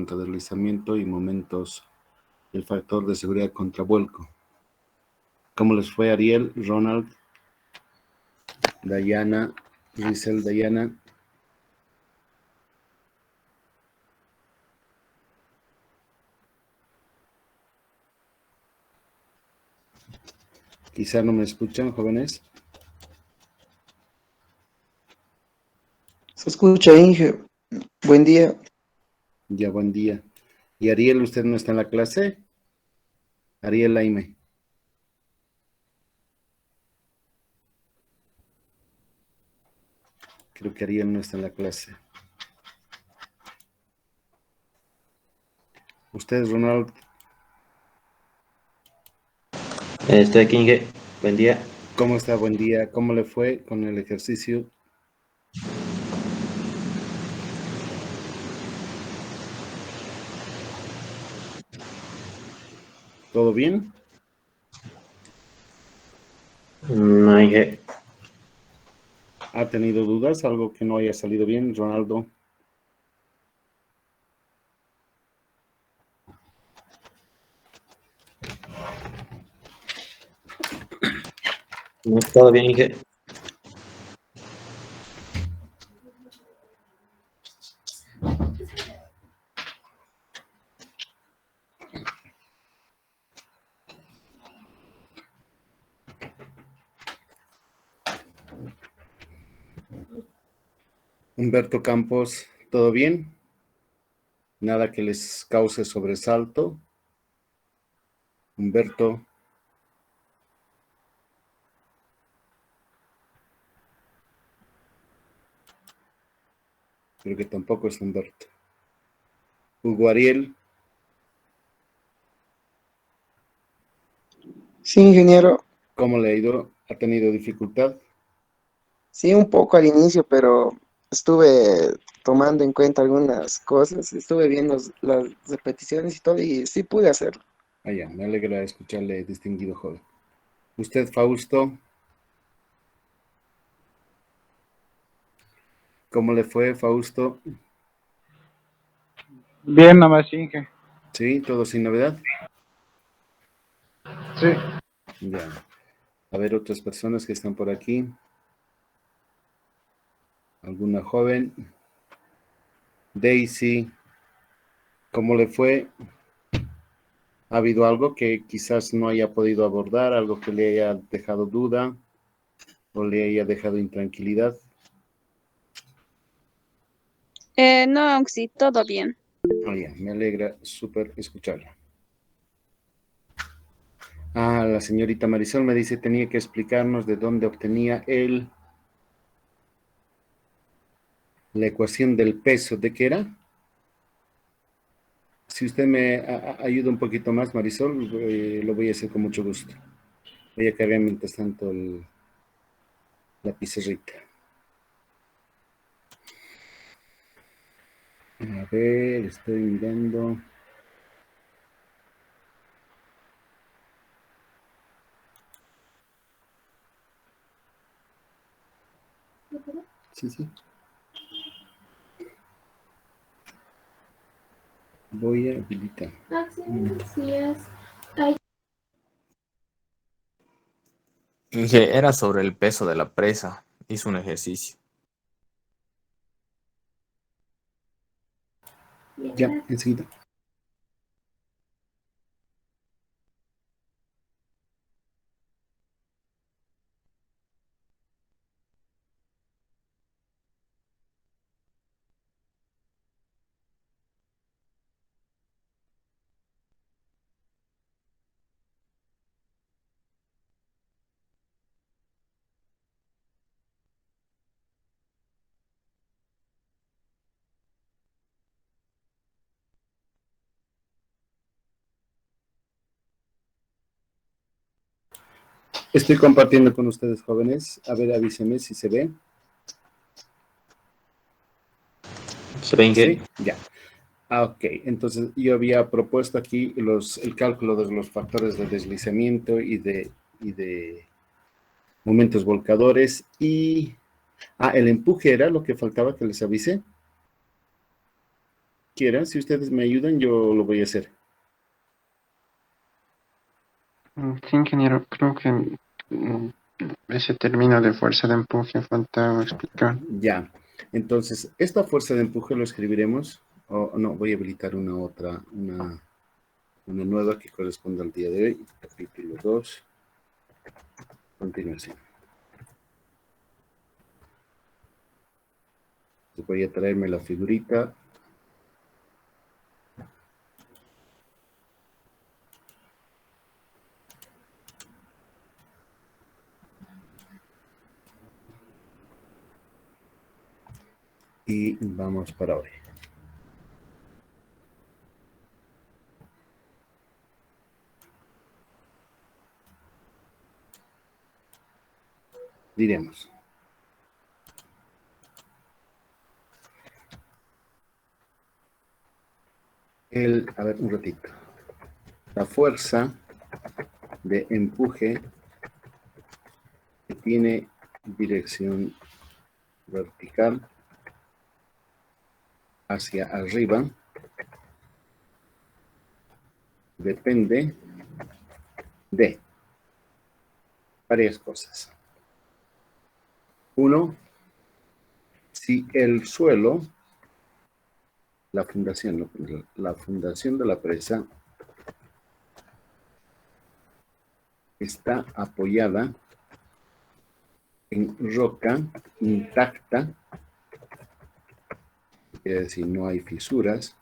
contra deslizamiento y momentos del factor de seguridad contra vuelco. ¿Cómo les fue Ariel, Ronald, Dayana, Giselle, Dayana? Quizá no me escuchan, jóvenes. Se escucha, Inge. Buen día. Ya, buen día. ¿Y Ariel, usted no está en la clase? Ariel Laime. Creo que Ariel no está en la clase. ¿Usted, Ronald? Estoy aquí, Inge. Buen día. ¿Cómo está? Buen día. ¿Cómo le fue con el ejercicio? ¿Todo bien? No, Inge. ¿Ha tenido dudas? ¿Algo que no haya salido bien, Ronaldo? No, todo bien, Inge. Humberto Campos, ¿todo bien? ¿Nada que les cause sobresalto? Humberto. Creo que tampoco es Humberto. Hugo Ariel. Sí, ingeniero. ¿Cómo le ha ido? ¿Ha tenido dificultad? Sí, un poco al inicio, pero estuve tomando en cuenta algunas cosas, estuve viendo las repeticiones y todo, y sí pude hacerlo. Ah, ya, me alegra escucharle, distinguido joven. ¿Usted, Fausto? ¿Cómo le fue, Fausto? Bien, nomás, Inge. ¿Sí? ¿Todo sin novedad? Sí. Ya. A ver, otras personas que están por aquí. ¿Alguna joven? Daisy, ¿cómo le fue? ¿Ha habido algo que quizás no haya podido abordar, algo que le haya dejado duda o le haya dejado intranquilidad? No, sí, todo bien. Oh, ya, me alegra súper escucharla. Ah, la señorita Marisol me dice tenía que explicarnos de dónde obtenía la ecuación del peso. ¿De qué era? Si usted me ayuda un poquito más, Marisol, lo voy a hacer con mucho gusto. Voy a cargar mientras tanto la pizarrita. A ver, estoy mirando. Sí, sí. Voy a habilitar. Inge, era sobre el peso de la presa. Hizo un ejercicio. Ya, enseguida. Estoy compartiendo con ustedes, jóvenes. A ver, avísenme si se ve. Se ve, Inge. Sí, ya. Ah, ok. Entonces, yo había propuesto aquí el cálculo de los factores de deslizamiento y de momentos volcadores y... Ah, el empuje era lo que faltaba que les avise. quiera. Si ustedes me ayudan, yo lo voy a hacer. Sí, ingeniero, creo que ese término de fuerza de empuje falta explicar. Ya. Entonces, esta fuerza de empuje lo escribiremos. O no, voy a habilitar una nueva que corresponde al día de hoy. Capítulo 2. Continuación. Voy a traerme la figurita. Y vamos para hoy. Diremos. A ver, un ratito. La fuerza de empuje que tiene dirección vertical hacia arriba depende de varias cosas. Uno, si el suelo, la fundación de la presa está apoyada en roca intacta, quiere decir no hay fisuras,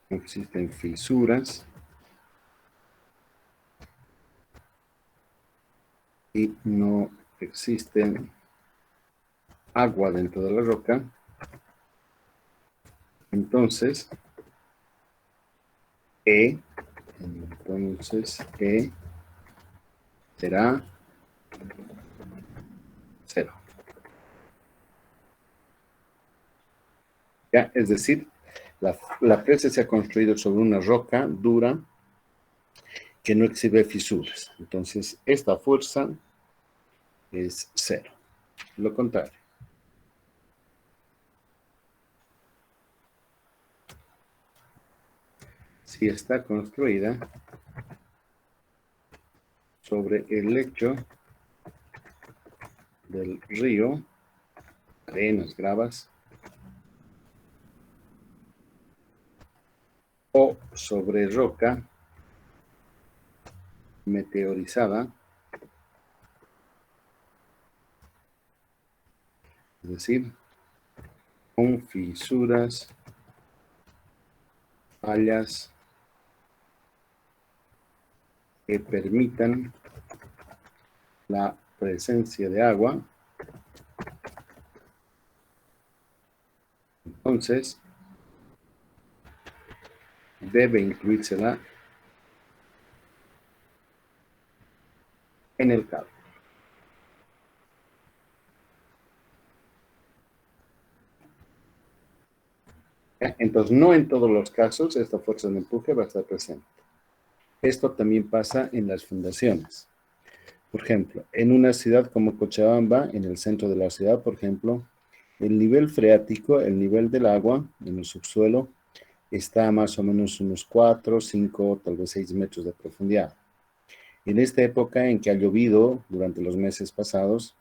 no existen fisuras y no existe agua dentro de la roca, entonces E será 0. ¿Ya? Es decir, la presa se ha construido sobre una roca dura que no exhibe fisuras. Entonces, esta fuerza es 0. Lo contrario. Si está construida sobre el lecho del río, arenas, gravas, o sobre roca meteorizada, es decir, con fisuras, fallas que permitan la presencia de agua, entonces debe incluírsela en el cálculo. Entonces, no en todos los casos esta fuerza de empuje va a estar presente. Esto también pasa en las fundaciones. Por ejemplo, en una ciudad como Cochabamba, en el centro de la ciudad, por ejemplo, el nivel freático, el nivel del agua en el subsuelo, está a más o menos unos 4, 5, tal vez 6 metros de profundidad. En esta época en que ha llovido durante los meses pasados,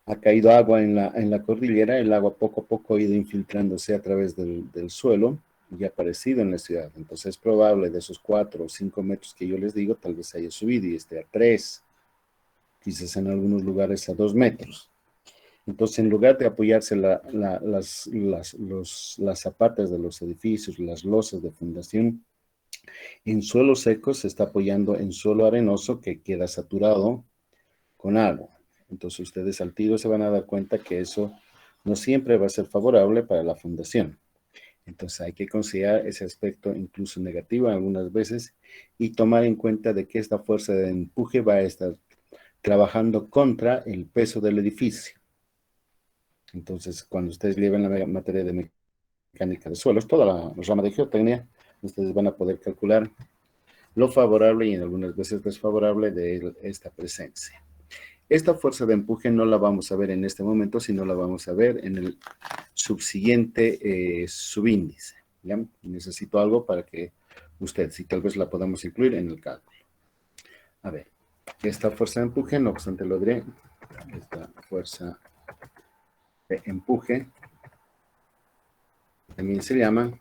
ha caído agua en la cordillera, el agua poco a poco ha ido infiltrándose a través del suelo y ha aparecido en la ciudad. Entonces es probable de esos 4 o 5 metros que yo les digo, tal vez haya subido y esté a 3, quizás en algunos lugares a 2 metros. Entonces, en lugar de apoyarse las zapatas de los edificios, las losas de fundación, en suelo seco se está apoyando en suelo arenoso que queda saturado con agua. Entonces, ustedes al tiro se van a dar cuenta que eso no siempre va a ser favorable para la fundación. Entonces, hay que considerar ese aspecto incluso negativo algunas veces y tomar en cuenta de que esta fuerza de empuje va a estar trabajando contra el peso del edificio. Entonces, cuando ustedes lleven la materia de mecánica de suelos, toda la rama de geotecnia, ustedes van a poder calcular lo favorable y en algunas veces desfavorable de esta presencia. Esta fuerza de empuje no la vamos a ver en este momento, sino la vamos a ver en el subsiguiente subíndice. ¿Ya? Necesito algo para que usted, si tal vez la podamos incluir en el cálculo. A ver, esta fuerza de empuje, no obstante lo diré, esta fuerza de empuje también se llama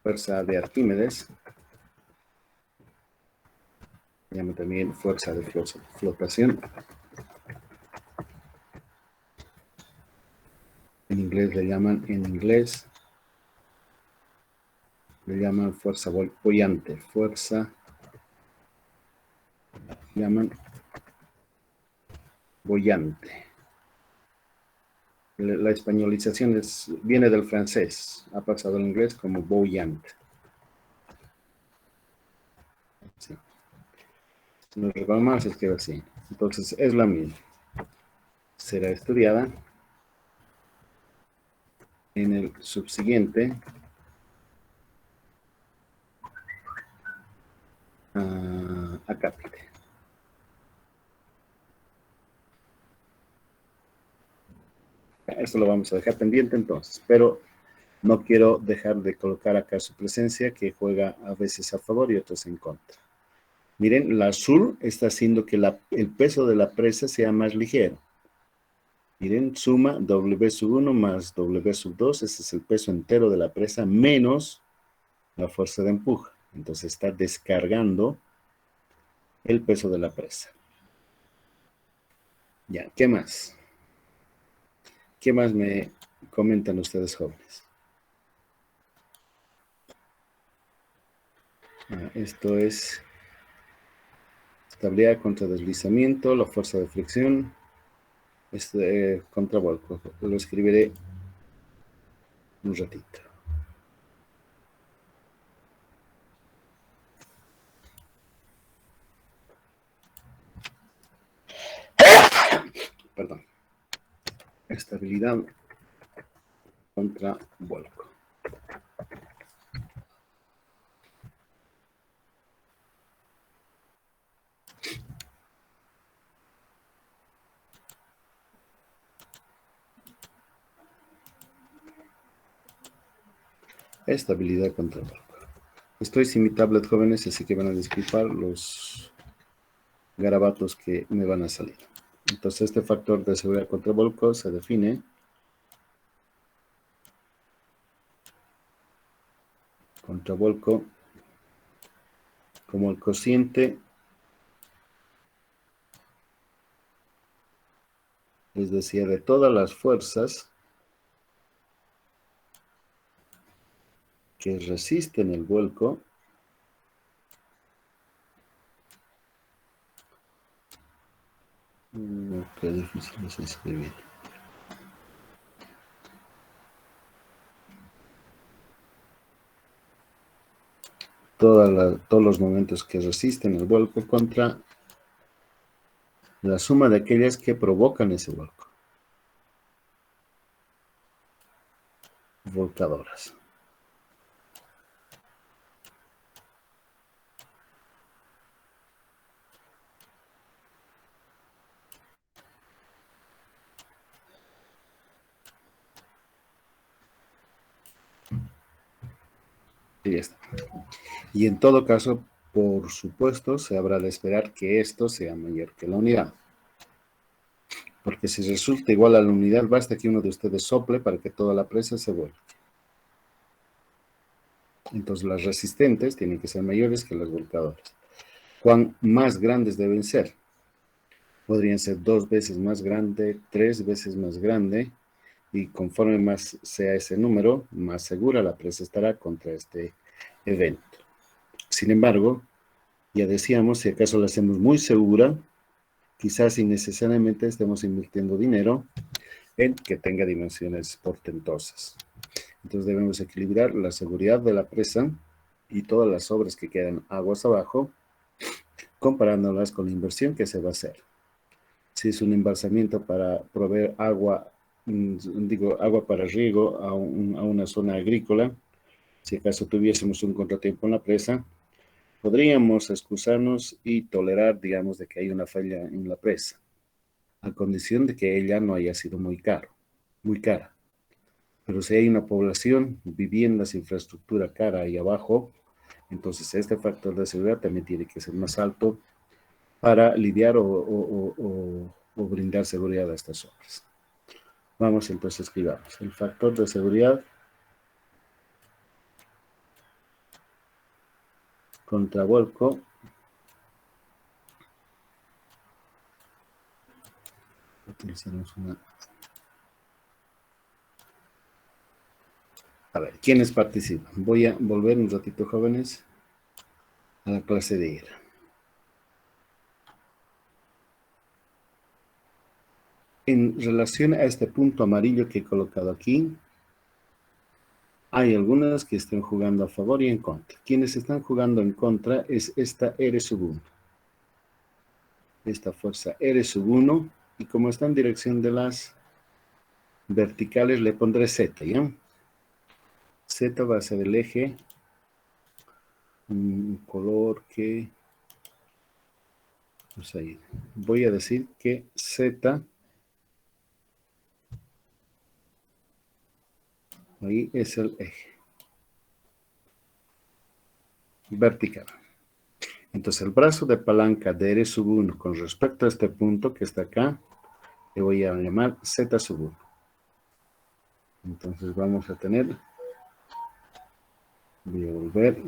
fuerza de Arquímedes, se llama también fuerza de flotación. En inglés le llaman, fuerza buoyante, llaman buoyante. La españolización viene del francés, ha pasado al inglés como buoyant. Sí. Si nos retomamos, se escribe así. Entonces es la misma. Será estudiada en el subsiguiente acápite. Esto lo vamos a dejar pendiente entonces, pero no quiero dejar de colocar acá su presencia, que juega a veces a favor y otras en contra. Miren, la azul está haciendo que el peso de la presa sea más ligero. Miren, suma W sub 1 más W sub 2, ese es el peso entero de la presa, menos la fuerza de empuje. Entonces está descargando el peso de la presa. Ya, ¿qué más? ¿Qué más me comentan ustedes, jóvenes? Esto es estabilidad contra deslizamiento, la fuerza de fricción, contravuelco. Lo escribiré un ratito. Perdón. Estabilidad contra vuelco. Estabilidad contra vuelco. Estoy sin mi tablet, jóvenes, así que van a disculpar los garabatos que me van a salir. Entonces, este factor de seguridad contra vuelco se define contra vuelco como el cociente, les decía, de todas las fuerzas que resisten el vuelco qué difícil es escribir. Todos los momentos que resisten el vuelco contra la suma de aquellas que provocan ese vuelco. Volcadoras. Y ya está. Y en todo caso, por supuesto, se habrá de esperar que esto sea mayor que la unidad. Porque si resulta igual a la unidad, basta que uno de ustedes sople para que toda la presa se vuelque. Entonces las resistentes tienen que ser mayores que las volcadoras. ¿Cuán más grandes deben ser? Podrían ser 2 veces más grande, 3 veces más grande, y conforme más sea ese número, más segura la presa estará contra este evento. Sin embargo, ya decíamos, si acaso la hacemos muy segura, quizás innecesariamente estemos invirtiendo dinero en que tenga dimensiones portentosas. Entonces debemos equilibrar la seguridad de la presa y todas las obras que quedan aguas abajo, comparándolas con la inversión que se va a hacer. Si es un embalsamiento para proveer agua, agua para riego a una zona agrícola, Si acaso tuviésemos un contratiempo en la presa, podríamos excusarnos y tolerar, digamos, de que hay una falla en la presa, a condición de que ella no haya sido muy cara. Pero si hay una población, viviendas, infraestructura cara ahí abajo, entonces este factor de seguridad también tiene que ser más alto para lidiar o brindar seguridad a estas obras. Vamos entonces a escribamos. El factor de seguridad contravuelco utilizaremos una. A ver, ¿quiénes participan? Voy a volver un ratito, jóvenes, a la clase de IRA. En relación a este punto amarillo que he colocado aquí, hay algunas que están jugando a favor y en contra. Quienes están jugando en contra es esta R sub 1. Esta fuerza R sub 1, y como está en dirección de las verticales, le pondré Z, ¿ya? Z va a ser el eje, un color que, pues ahí, voy a decir que Z, ahí es el eje vertical. Entonces el brazo de palanca de R sub 1 con respecto a este punto que está acá, le voy a llamar Z sub 1. Entonces vamos a tener, voy a volver,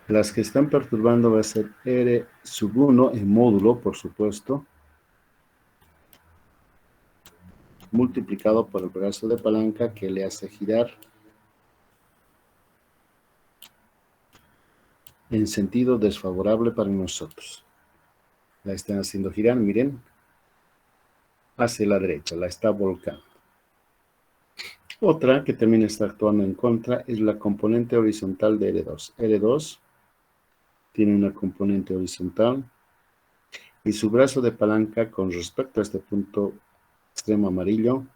las que están perturbando va a ser R sub 1 en módulo, por supuesto, multiplicado por el brazo de palanca que le hace girar en sentido desfavorable para nosotros. La están haciendo girar, miren, hacia la derecha, la está volcando. Otra que también está actuando en contra es la componente horizontal de R2. R2 tiene una componente horizontal y su brazo de palanca con respecto a este punto extremo amarillo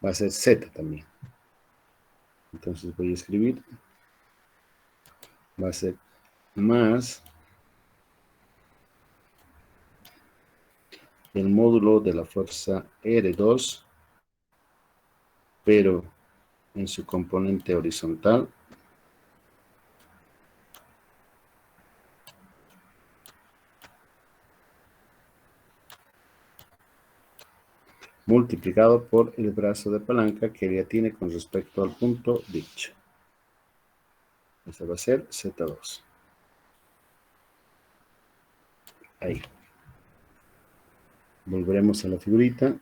va a ser Z también. Entonces voy a escribir, va a ser más el módulo de la fuerza R2, pero en su componente horizontal, multiplicado por el brazo de palanca que ella tiene con respecto al punto dicho. Ese va a ser Z2. Ahí. Volveremos a la figurita.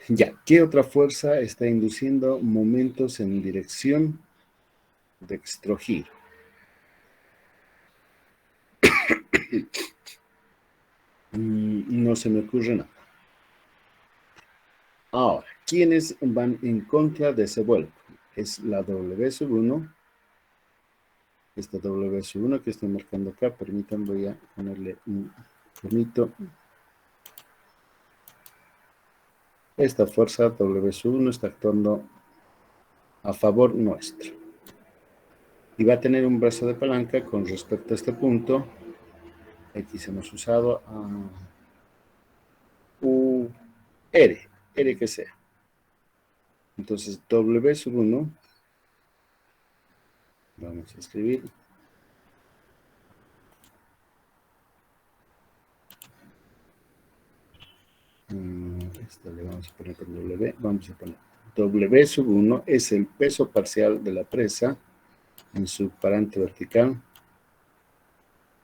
Ya, ¿qué otra fuerza está induciendo momentos en dirección de extrogiro? No se me ocurre nada. Ahora, ¿quiénes van en contra de ese vuelco? Es la W sub 1. Esta W sub 1 que estoy marcando acá, permítanme, voy a ponerle un bonito. Esta fuerza W sub 1 está actuando a favor nuestro. Y va a tener un brazo de palanca con respecto a este punto. Aquí se hemos usado a U, R que sea. Entonces, W sub 1, vamos a escribir. Esto le vamos a poner con W, vamos a poner W sub 1 es el peso parcial de la presa en su parante vertical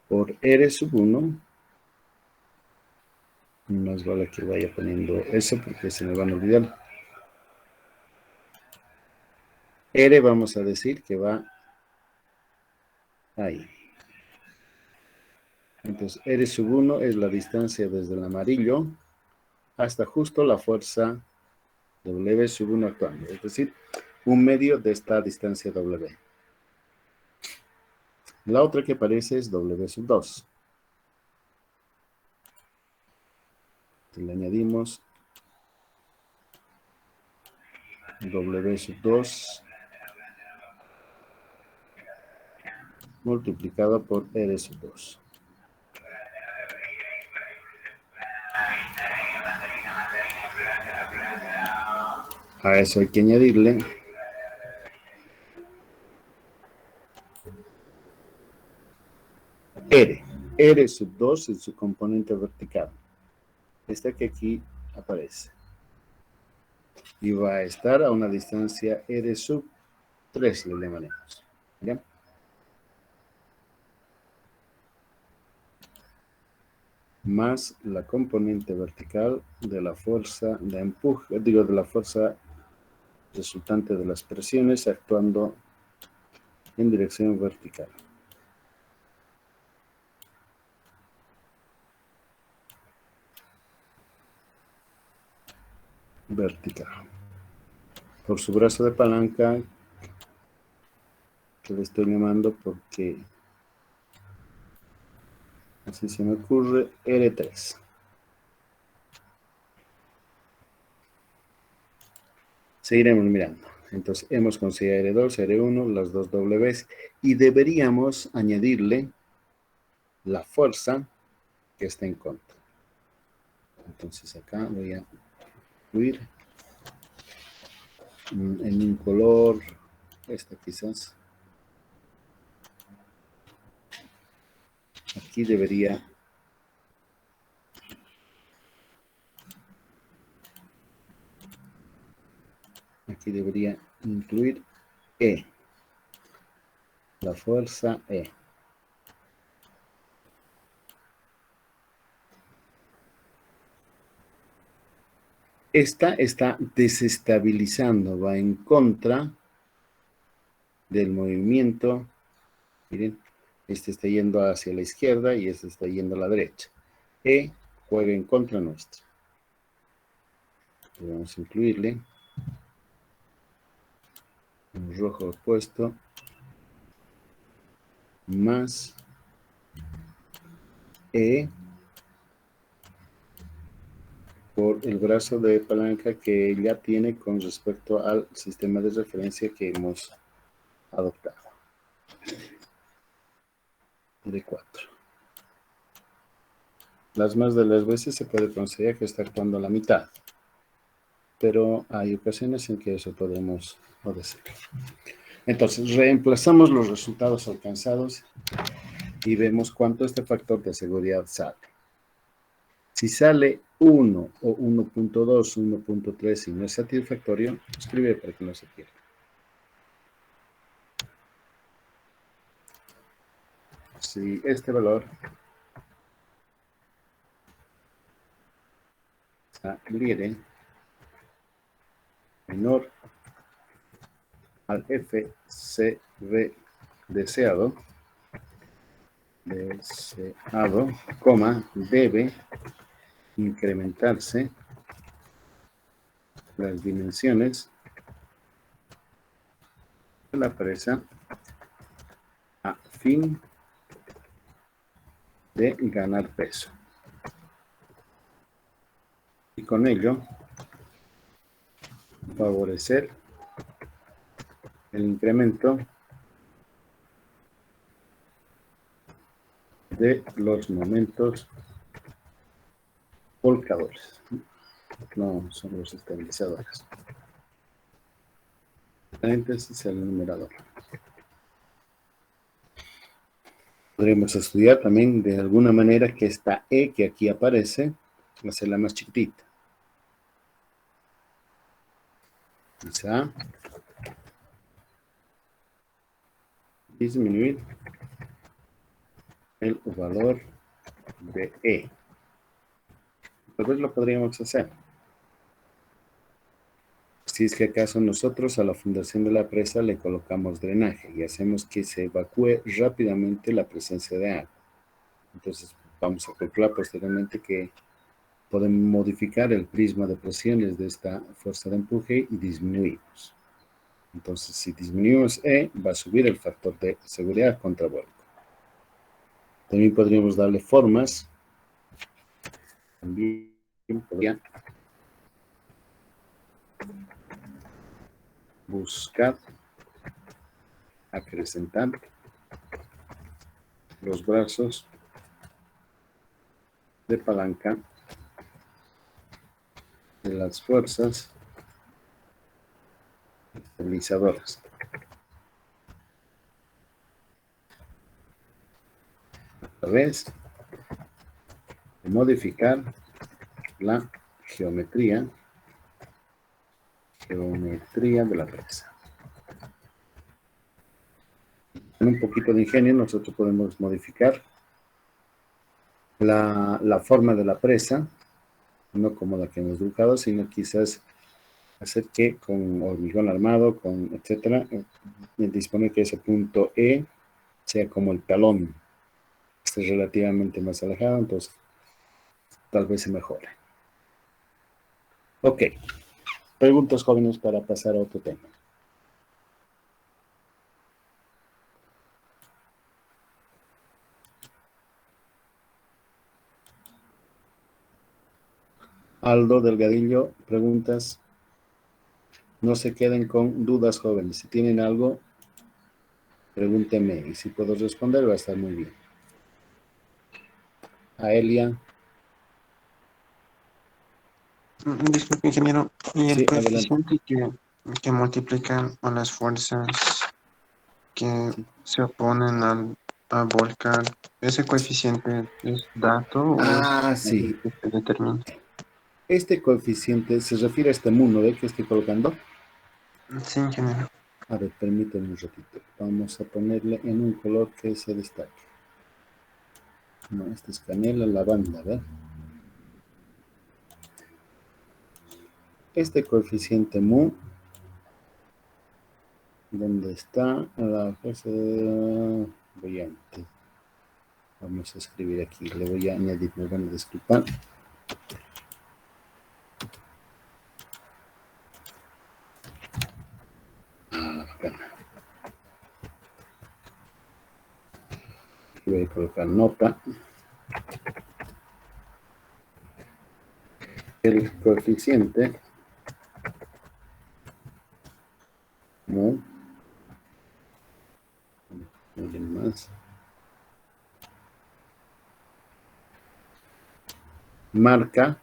por R sub 1. Más vale que vaya poniendo eso porque se me van a olvidar. R vamos a decir que va ahí. Entonces, R sub 1 es la distancia desde el amarillo hasta justo la fuerza W sub 1 actuando. Es decir, un medio de esta distancia W. La otra que aparece es W sub 2. Entonces, le añadimos W sub 2 multiplicado por R sub 2. A eso hay que añadirle R sub 2 en su componente vertical. Este que aquí aparece. Y va a estar a una distancia R sub 3, le llamaremos. ¿Ya? Más la componente vertical de la fuerza de empuje, digo, de la fuerza resultante de las presiones actuando en dirección vertical. Vertical. Por su brazo de palanca, que le estoy llamando porque así se me ocurre, R3. Seguiremos mirando. Entonces, hemos conseguido R2, R1, las dos Ws, y deberíamos añadirle la fuerza que está en contra. Entonces, acá voy a incluir en un color, este quizás. Aquí debería incluir E, la fuerza E. Esta está desestabilizando, va en contra del movimiento. Miren, este está yendo hacia la izquierda y este está yendo a la derecha. E juega en contra nuestra. Vamos a incluirle un rojo opuesto más E por el brazo de palanca que ella tiene con respecto al sistema de referencia que hemos adoptado. De 4. Las más de las veces se puede considerar que está actuando a la mitad, pero hay ocasiones en que eso podemos decirlo. Entonces, reemplazamos los resultados alcanzados y vemos cuánto este factor de seguridad sale. Si sale 1 o 1.2, 1.3 y no es satisfactorio, escribe para que no se pierda. Si este valor saliere menor al FCV deseado, coma, debe incrementarse las dimensiones de la presa a fin de ganar peso. Y con ello favorecer el incremento de los momentos volcadores. No son los estabilizadores. Paréntesis el numerador. Podremos estudiar también de alguna manera que esta E que aquí aparece, hacerla más chiquitita. Quizá disminuir el valor de E. Entonces lo podríamos hacer. Si es que acaso nosotros a la fundación de la presa le colocamos drenaje y hacemos que se evacúe rápidamente la presencia de agua. Entonces vamos a calcular posteriormente que podemos modificar el prisma de presiones de esta fuerza de empuje y disminuimos. Entonces si disminuimos E, va a subir el factor de seguridad contra vuelco. También podríamos darle formas. También podría buscar acrecentar los brazos de palanca de las fuerzas estabilizadoras. A través de modificar la geometría de la presa. Con un poquito de ingenio nosotros podemos modificar la forma de la presa, no como la que hemos dibujado, sino quizás hacer que con hormigón armado, con etcétera, disponer que ese punto E sea como el talón, esté relativamente más alejado, entonces tal vez se mejore. Ok, preguntas jóvenes para pasar a otro tema. Aldo Delgadillo, preguntas. No se queden con dudas, jóvenes. Si tienen algo, pregúntenme. Y si puedo responder, va a estar muy bien. Aelia. Disculpe, ingeniero. ¿Y el Sí, adelante. coeficiente que multiplica a las fuerzas que se oponen al volcar, ese coeficiente es dato o es algo Sí. que se determina? Este coeficiente se refiere a este mundo, ¿ve? Que estoy colocando. Sí, ingeniero. A ver, permítanme un ratito. Vamos a ponerle en un color que se destaque. No, este es canela, lavanda, ¿ver? Este coeficiente mu, ¿dónde está? La fuerza brillante. Vamos a escribir aquí, le voy a añadir, me van a disculpar. Acá. Voy a colocar nota. El coeficiente mu, alguien más, marca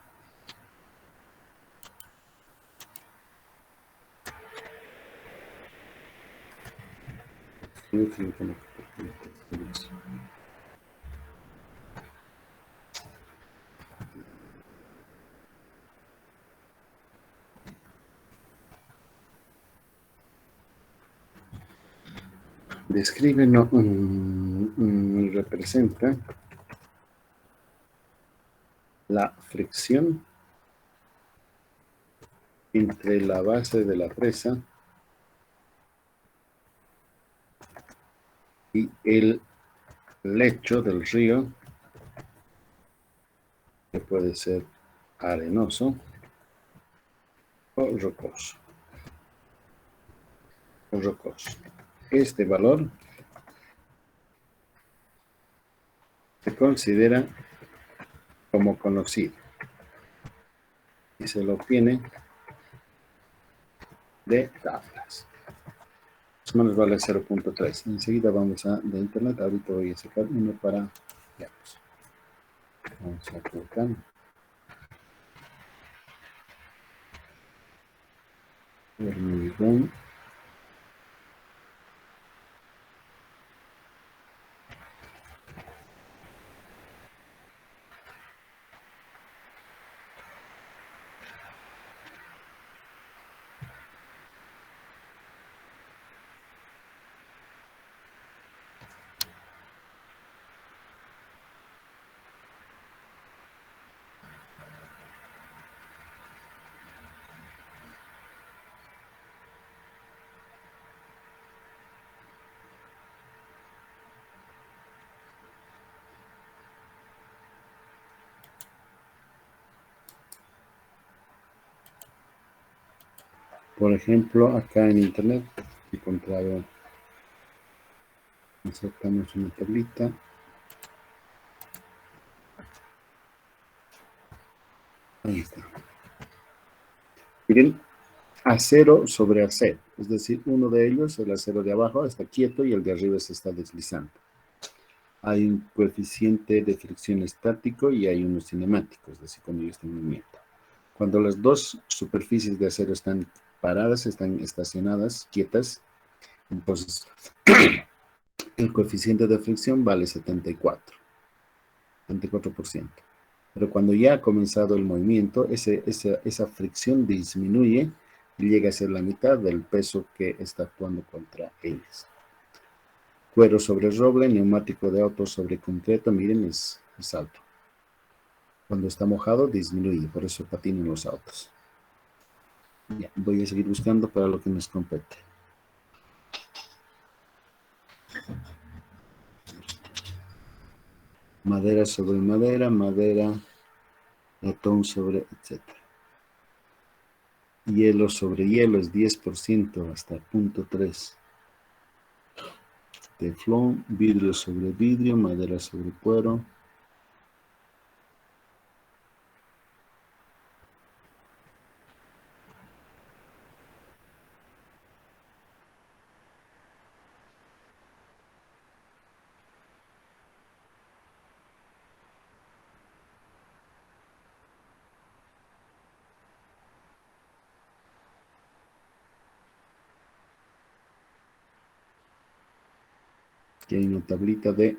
describe, no, representa la fricción entre la base de la presa y el lecho del río, que puede ser arenoso o rocoso. Este valor se considera como conocido y se lo obtiene de tablas. Más o menos vale 0.3. Enseguida vamos a de internet. Ahorita voy a sacar uno para veamos. Vamos a colocar. Hormigón. Por ejemplo, acá en internet he encontrado, insertamos una tablita. Ahí está. Miren, acero sobre acero. Es decir, uno de ellos, el acero de abajo, está quieto y el de arriba se está deslizando. Hay un coeficiente de fricción estático y hay uno cinemático, es decir, cuando ellos están en movimiento. Cuando las dos superficies de acero están paradas, están estacionadas, quietas, entonces el coeficiente de fricción vale 74%. Pero cuando ya ha comenzado el movimiento, esa fricción disminuye y llega a ser la mitad del peso que está actuando contra ellas. Cuero sobre roble, neumático de auto sobre concreto, miren, es alto. Cuando está mojado, disminuye, por eso patinan los autos. Ya, voy a seguir buscando para lo que nos compete. Madera sobre madera, latón sobre, etc. Hielo sobre hielo es 10% hasta 0.3. Teflón, vidrio sobre vidrio, madera sobre cuero. Aquí hay una tablita de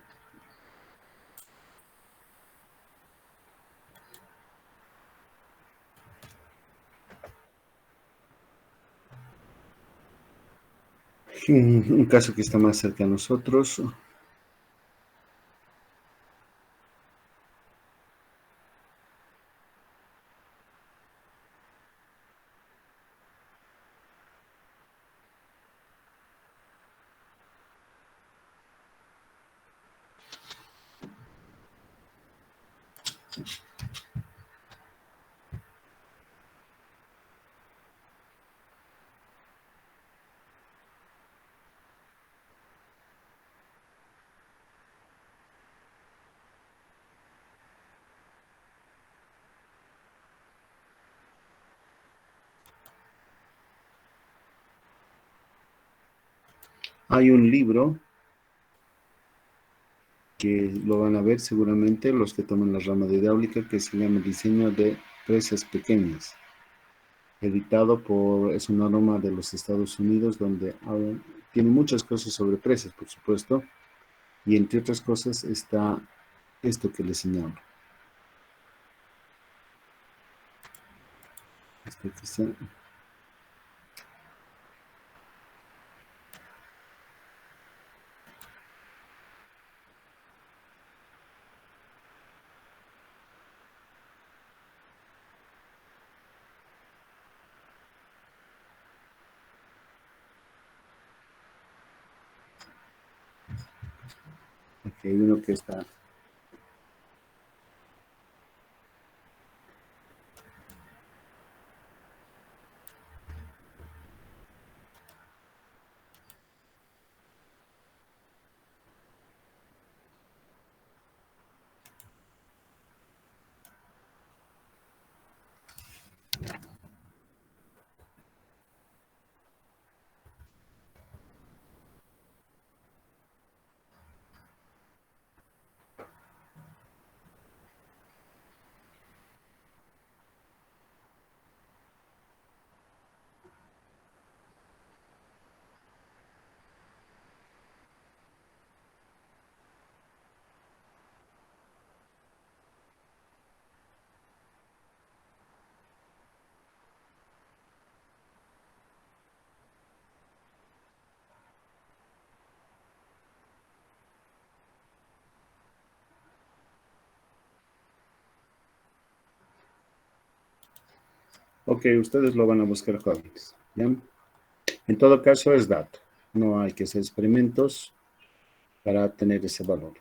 un caso que está más cerca a nosotros. Hay un libro que lo van a ver seguramente los que toman la rama de hidráulica, que se llama Diseño de Presas Pequeñas, editado es una norma de los Estados Unidos, donde tiene muchas cosas sobre presas, por supuesto, y entre otras cosas está esto que les señalo. Esto que está... Aquí hay uno que está... Ok, ustedes lo van a buscar, jóvenes. ¿Ya? En todo caso es dato. No hay que hacer experimentos para tener ese valor.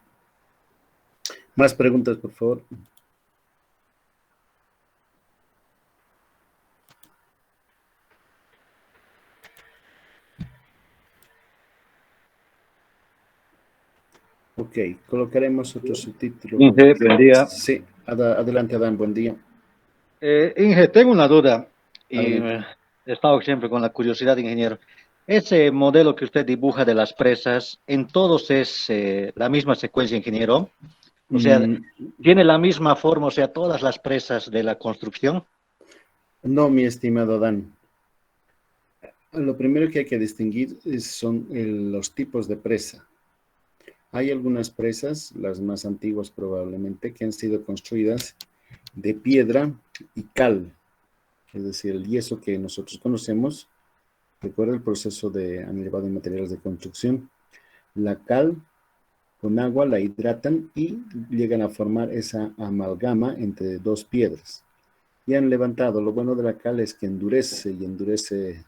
Más preguntas, por favor. Ok, colocaremos otro subtítulo. Inge, buen día. Sí, adelante, Adán, buen día. Inge, tengo una duda y Adelante. he estado siempre con la curiosidad, ingeniero. Ese modelo que usted dibuja de las presas, en todos es la misma secuencia, ingeniero. O sea, Mm, tiene la misma forma, o sea, todas las presas de la construcción. no, mi estimado Dan. Lo primero que hay que distinguir son los tipos de presa. Hay algunas presas, las más antiguas probablemente, que han sido construidas de piedra y cal, es decir, el yeso que nosotros conocemos. Recuerda el proceso de anilevado de materiales de construcción. La cal con agua la hidratan y llegan a formar esa amalgama entre dos piedras. Y han levantado. Lo bueno de la cal es que endurece y endurece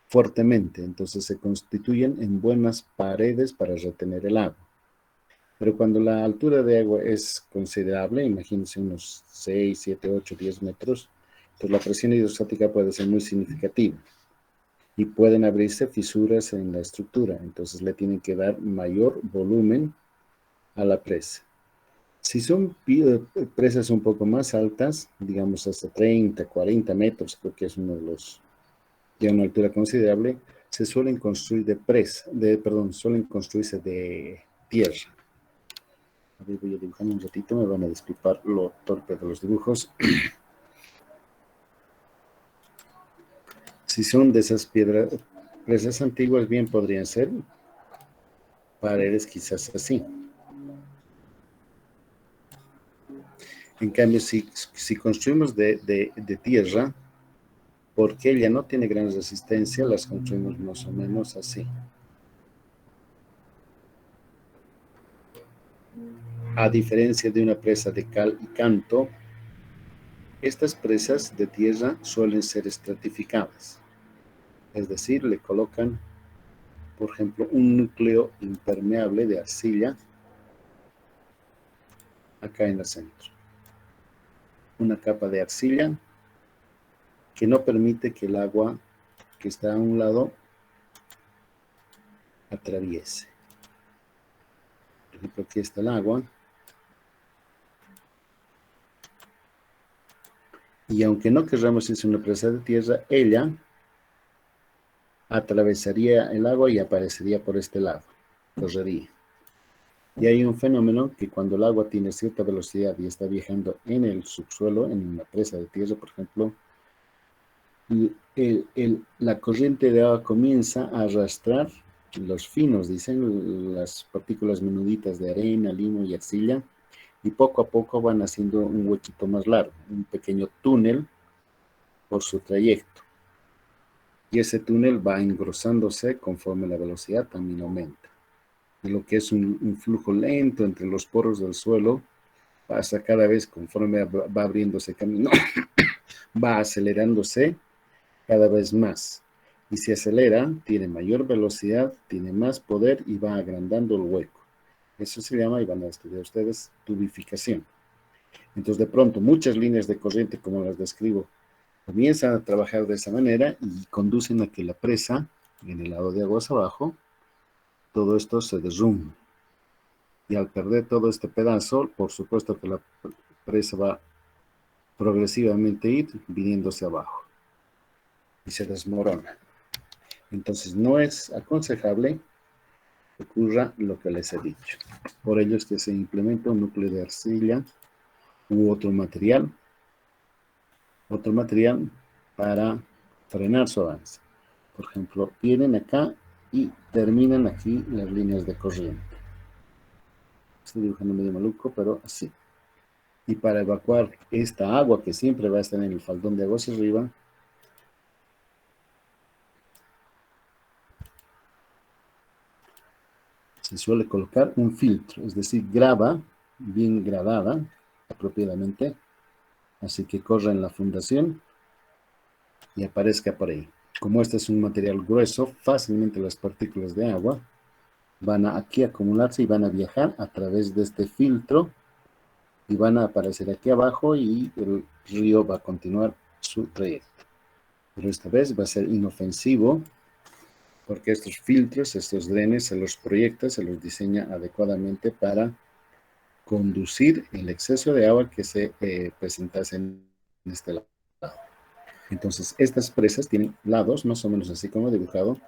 fuertemente, entonces se constituyen en buenas paredes para retener el agua. Pero cuando la altura de agua es considerable, imagínense unos 6, 7, 8, 10 metros, pues la presión hidrostática puede ser muy significativa y pueden abrirse fisuras en la estructura, entonces le tienen que dar mayor volumen a la presa. Si son presas un poco más altas, digamos hasta 30, 40 metros, creo que es uno de los de una altura considerable, se suelen construir suelen construirse de tierra. A ver, voy a dibujar un ratito, me van a disculpar lo torpe de los dibujos. Si son de esas presas antiguas, bien podrían ser paredes quizás así. En cambio, si construimos de tierra, porque ella no tiene gran resistencia, las construimos más o menos así. A diferencia de una presa de cal y canto, estas presas de tierra suelen ser estratificadas, es decir, le colocan, por ejemplo, un núcleo impermeable de arcilla acá en el centro. Una capa de arcilla que no permite que el agua que está a un lado atraviese. Por ejemplo, aquí está el agua. Y aunque no queramos irse una presa de tierra, ella atravesaría el agua y aparecería por este lado, correría. Y hay un fenómeno que cuando el agua tiene cierta velocidad y está viajando en el subsuelo, en una presa de tierra, por ejemplo, la corriente de agua comienza a arrastrar los finos, dicen, las partículas menuditas de arena, limo y arcilla, y poco a poco van haciendo un huequito más largo, un pequeño túnel por su trayecto. Y ese túnel va engrosándose conforme la velocidad también aumenta. Y lo que es un flujo lento entre los poros del suelo pasa cada vez conforme va abriéndose camino, va acelerándose cada vez más. Y si acelera, tiene mayor velocidad, tiene más poder y va agrandando el hueco. Eso se llama, y van a estudiar ustedes, tubificación. Entonces, de pronto, muchas líneas de corriente, como las describo, comienzan a trabajar de esa manera y conducen a que la presa, en el lado de aguas abajo, todo esto se derrumbe. Y al perder todo este pedazo, por supuesto que la presa va progresivamente ir viniéndose abajo y se desmorona. Entonces no es aconsejable que ocurra lo que les he dicho. Por ello es que se implementa un núcleo de arcilla u otro material para frenar su avance. Por ejemplo, vienen acá y terminan aquí las líneas de corriente. Estoy dibujando medio maluco, pero así. Y para evacuar esta agua que siempre va a estar en el faldón de aguas arriba, se suele colocar un filtro, es decir, grava, bien gravada, apropiadamente, así que corra en la fundación y aparezca por ahí. Como este es un material grueso, fácilmente las partículas de agua van a aquí acumularse y van a viajar a través de este filtro y van a aparecer aquí abajo y el río va a continuar su trayecto. Pero esta vez va a ser inofensivo porque estos filtros, estos drenes, se los proyecta, se los diseña adecuadamente para conducir el exceso de agua que se presentase en este lado. Entonces, estas presas tienen lados, más o menos así como dibujado,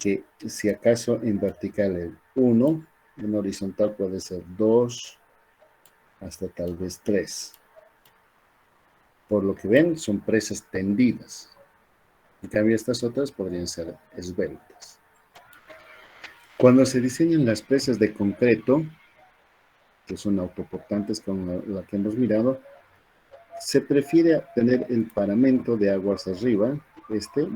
que si acaso en vertical es 1, en horizontal puede ser 2, hasta tal vez 3. Por lo que ven, son presas tendidas. En cambio, estas otras podrían ser esbeltas. Cuando se diseñan las presas de concreto, que son autoportantes como la que hemos mirado, se prefiere tener el paramento de aguas arriba,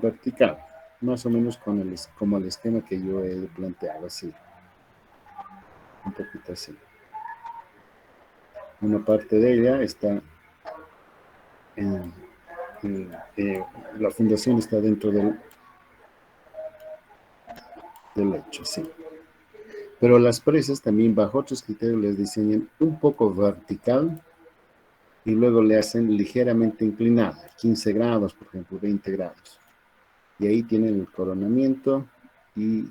vertical, más o menos como el esquema que yo he planteado, así. Un poquito así. Una parte de ella está la fundación está dentro del lecho, sí. Pero las presas también bajo otros criterios les diseñan un poco vertical y luego le hacen ligeramente inclinada, 15 grados, por ejemplo, 20 grados. Y ahí tienen el coronamiento y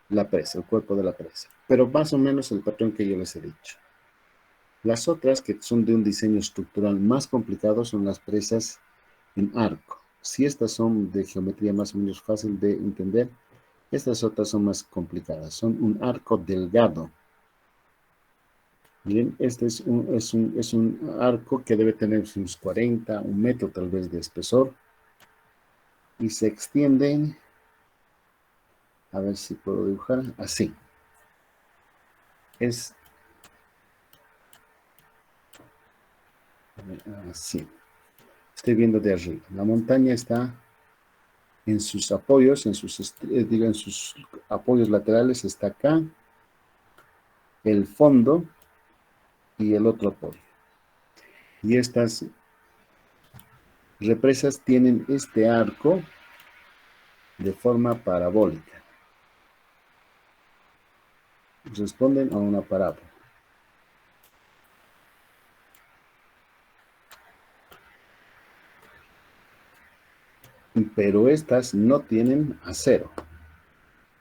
la presa, el cuerpo de la presa. Pero más o menos el patrón que yo les he dicho. Las otras, que son de un diseño estructural más complicado, son las presas en arco. Si estas son de geometría más o menos fácil de entender, estas otras son más complicadas. Son un arco delgado. Miren, este es un arco que debe tener unos 40, un metro tal vez de espesor. Y se extienden, a ver si puedo dibujar, así. Es así. Estoy viendo de arriba. La montaña está en sus apoyos, en sus apoyos laterales está acá, el fondo y el otro apoyo. Y estas represas tienen este arco de forma parabólica. Responden a una parábola. Pero estas no tienen acero.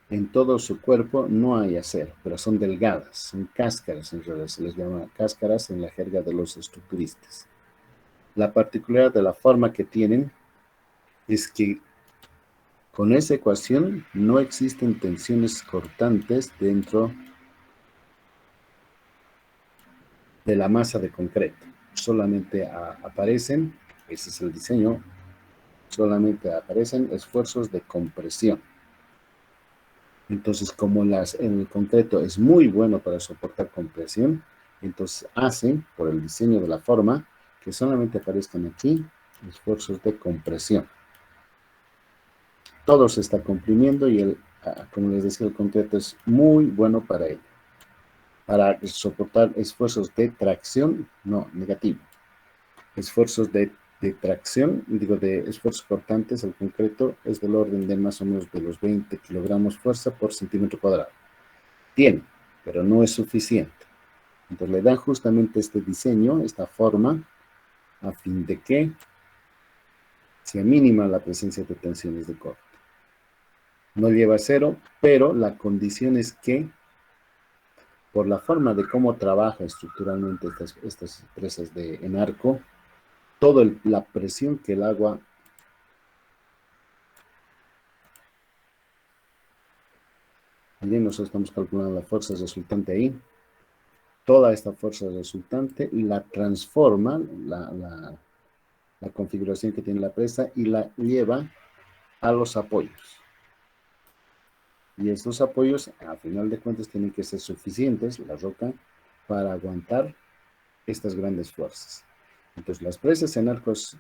En todo su cuerpo no hay acero, pero son delgadas, son cáscaras, en realidad se les llama cáscaras en la jerga de los estructuristas. La particularidad de la forma que tienen es que con esa ecuación no existen tensiones cortantes dentro de la masa de concreto. Solamente aparecen, ese es el diseño, solamente aparecen esfuerzos de compresión. Entonces, como el concreto es muy bueno para soportar compresión, entonces hacen, por el diseño de la forma, que solamente aparezcan aquí esfuerzos de compresión. Todo se está comprimiendo y, como les decía, el concreto es muy bueno para ello. Para soportar esfuerzos de tracción, no, negativo. Esfuerzos de tracción, de esfuerzos cortantes, el concreto es del orden de más o menos de los 20 kilogramos fuerza por centímetro cuadrado. Tiene, pero no es suficiente. Entonces le dan justamente este diseño, esta forma, a fin de que sea mínima la presencia de tensiones de corte. No lleva cero, pero la condición es que, por la forma de cómo trabaja estructuralmente estas presas en arco, toda la presión que el agua miren, nosotros estamos calculando la fuerza resultante ahí. Toda esta fuerza resultante la transforma la configuración que tiene la presa y la lleva a los apoyos. Y estos apoyos, a final de cuentas, tienen que ser suficientes, la roca, para aguantar estas grandes fuerzas. Entonces, las presas en arcos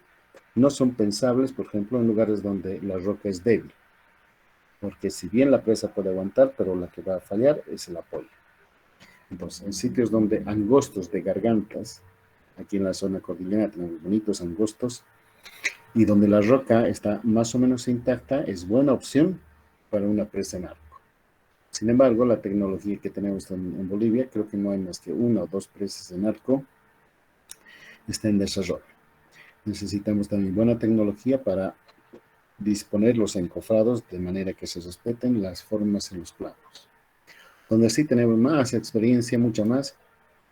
no son pensables, por ejemplo, en lugares donde la roca es débil. Porque si bien la presa puede aguantar, pero la que va a fallar es el apoyo. Entonces, en sitios donde angostos de gargantas, aquí en la zona cordillerana tenemos bonitos angostos, y donde la roca está más o menos intacta, es buena opción para una presa en arco. Sin embargo, la tecnología que tenemos en Bolivia, creo que no hay más que una o dos presas en arco, está en desarrollo. Necesitamos también buena tecnología para disponer los encofrados de manera que se respeten las formas en los planos. Donde sí tenemos más experiencia, mucha más,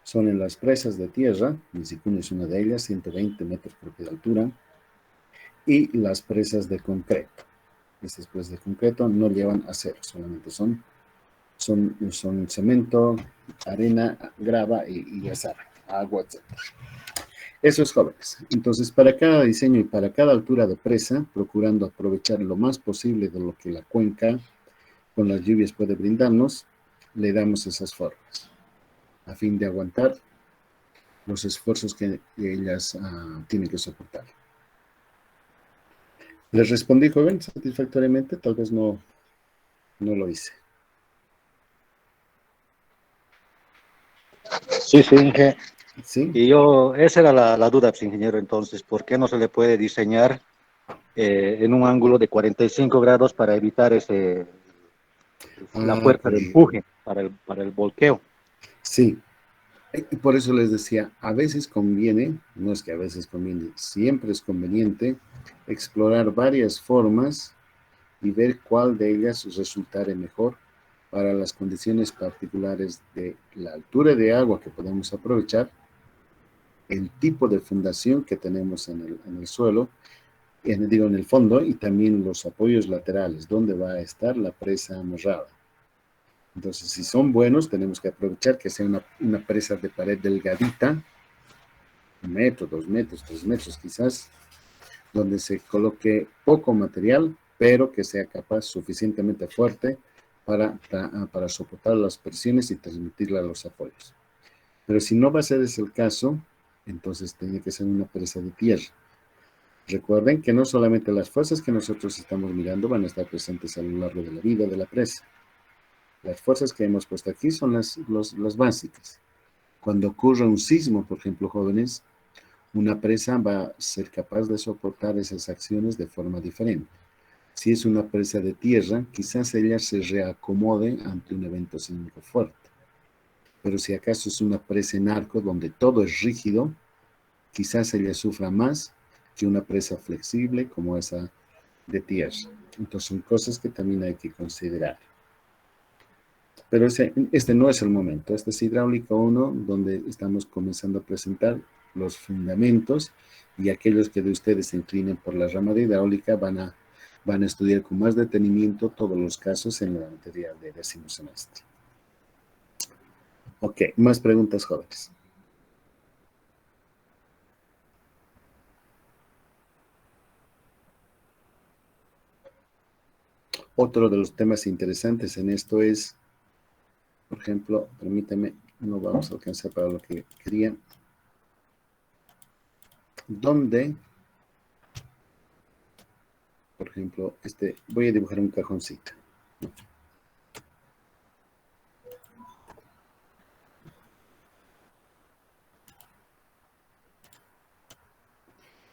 son en las presas de tierra, Nisicún es una de ellas, 120 metros de altura, y las presas de concreto. estas presas de concreto no llevan acero, solamente son cemento, arena, grava y ya saben, agua, etc. Eso es, jóvenes. Entonces, para cada diseño y para cada altura de presa, procurando aprovechar lo más posible de lo que la cuenca con las lluvias puede brindarnos, le damos esas formas, a fin de aguantar los esfuerzos que ellas tienen que soportar. ¿Les respondí, joven, satisfactoriamente? Tal vez no lo hice. Sí, sí, Inge. ¿Sí? Y esa era la duda, pues, ingeniero, entonces, ¿por qué no se le puede diseñar en un ángulo de 45 grados para evitar la fuerza de Correcto. empuje para el volqueo? Sí. Y por eso les decía, a veces conviene, no es que a veces conviene, siempre es conveniente explorar varias formas y ver cuál de ellas resultare mejor para las condiciones particulares de la altura de agua que podemos aprovechar, el tipo de fundación que tenemos en el suelo, en el fondo, y también los apoyos laterales, donde va a estar la presa amarrada. Entonces, si son buenos, tenemos que aprovechar que sea una presa de pared delgadita, 1 metro, 2 metros, 3 metros quizás, donde se coloque poco material, pero que sea capaz suficientemente fuerte para soportar las presiones y transmitirla a los apoyos. Pero si no va a ser ese el caso, entonces tiene que ser una presa de tierra. Recuerden que no solamente las fuerzas que nosotros estamos mirando van a estar presentes a lo largo de la vida de la presa. Las fuerzas que hemos puesto aquí son las básicas. Cuando ocurre un sismo, por ejemplo, jóvenes, una presa va a ser capaz de soportar esas acciones de forma diferente. Si es una presa de tierra, quizás ella se reacomode ante un evento sísmico fuerte. Pero si acaso es una presa en arco donde todo es rígido, quizás ella sufra más que una presa flexible como esa de tierra. Entonces son cosas que también hay que considerar. Pero este no es el momento. Este es hidráulica 1, donde estamos comenzando a presentar los fundamentos, y aquellos que de ustedes se inclinen por la rama de hidráulica van a estudiar con más detenimiento todos los casos en la materia de 10º semestre. Ok, más preguntas, jóvenes. Otro de los temas interesantes en esto es, por ejemplo, permítame, no vamos a alcanzar para lo que quería. ¿Dónde, por ejemplo, voy a dibujar un cajoncito?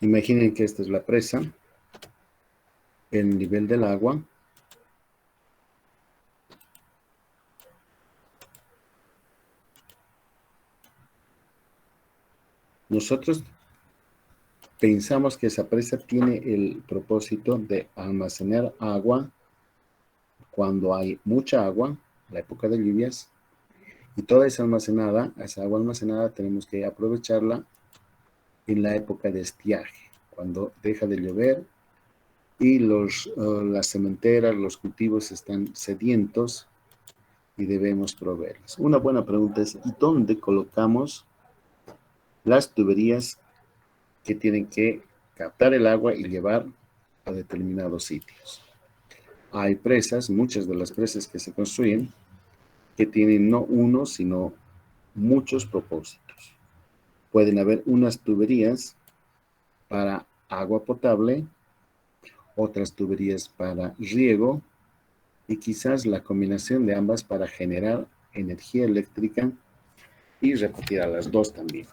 Imaginen que esta es la presa, el nivel del agua. Nosotros pensamos que esa presa tiene el propósito de almacenar agua cuando hay mucha agua, la época de lluvias, y toda esa agua almacenada tenemos que aprovecharla en la época de estiaje, cuando deja de llover y las cementeras, los cultivos están sedientos y debemos proveerlas. Una buena pregunta es, ¿dónde colocamos las tuberías que tienen que captar el agua y llevar a determinados sitios? Hay presas, muchas de las presas que se construyen, que tienen no uno, sino muchos propósitos. Pueden haber unas tuberías para agua potable, otras tuberías para riego, y quizás la combinación de ambas para generar energía eléctrica y repetir a las dos también.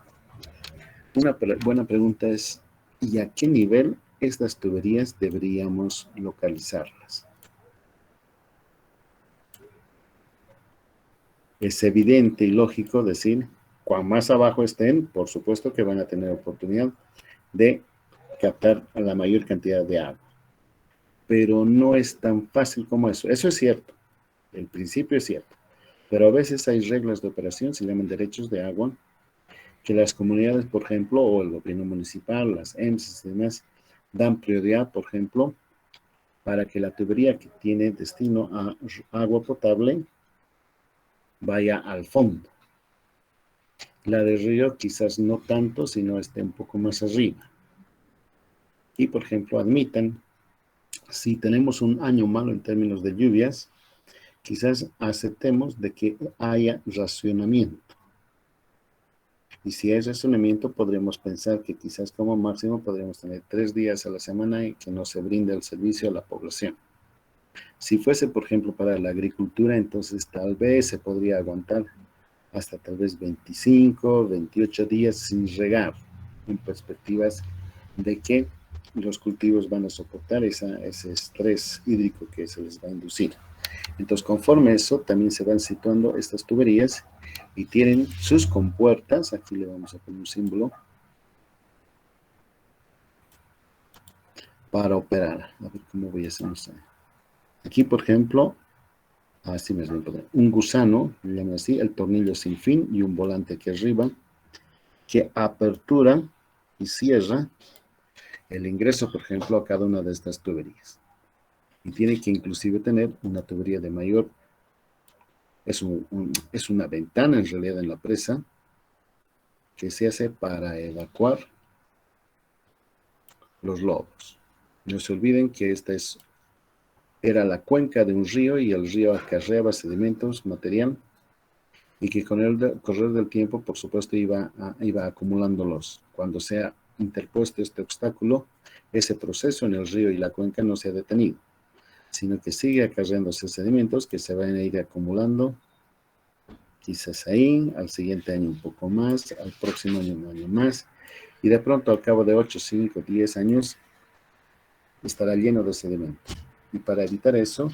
Una buena pregunta es, ¿y a qué nivel estas tuberías deberíamos localizarlas? Es evidente y lógico decir, cuan más abajo estén, por supuesto que van a tener oportunidad de captar a la mayor cantidad de agua. Pero no es tan fácil como eso. Eso es cierto, el principio es cierto, pero a veces hay reglas de operación, se llaman derechos de agua, que las comunidades, por ejemplo, o el gobierno municipal, las EMS y demás, dan prioridad, por ejemplo, para que la tubería que tiene destino a agua potable vaya al fondo. La de río quizás no tanto, sino esté un poco más arriba. Y, por ejemplo, admitan, si tenemos un año malo en términos de lluvias, quizás aceptemos de que haya racionamiento. Y si hay racionamiento, podremos pensar que quizás como máximo podríamos tener 3 días a la semana y que no se brinde el servicio a la población. Si fuese, por ejemplo, para la agricultura, entonces tal vez se podría aguantar hasta tal vez 25, 28 días sin regar, en perspectivas de que los cultivos van a soportar ese estrés hídrico que se les va a inducir. Entonces, conforme eso, también se van situando estas tuberías y tienen sus compuertas. Aquí le vamos a poner un símbolo para operar. A ver cómo voy a hacer eso. Aquí, por ejemplo, así me poner un gusano, le llaman así, el tornillo sin fin y un volante aquí arriba que apertura y cierra el ingreso, por ejemplo, a cada una de estas tuberías. Y tiene que inclusive tener una tubería de mayor, es una ventana en realidad en la presa, que se hace para evacuar los lodos. No se olviden que esta era la cuenca de un río y el río acarreaba sedimentos, material, y que con el correr del tiempo, por supuesto, iba acumulándolos. Cuando se ha interpuesto este obstáculo, ese proceso en el río y la cuenca no se ha detenido, sino que sigue acarreándose sedimentos que se van a ir acumulando, quizás ahí, al siguiente año un poco más, al próximo año un año más, y de pronto al cabo de 8, 5, 10 años estará lleno de sedimento. Y para evitar eso,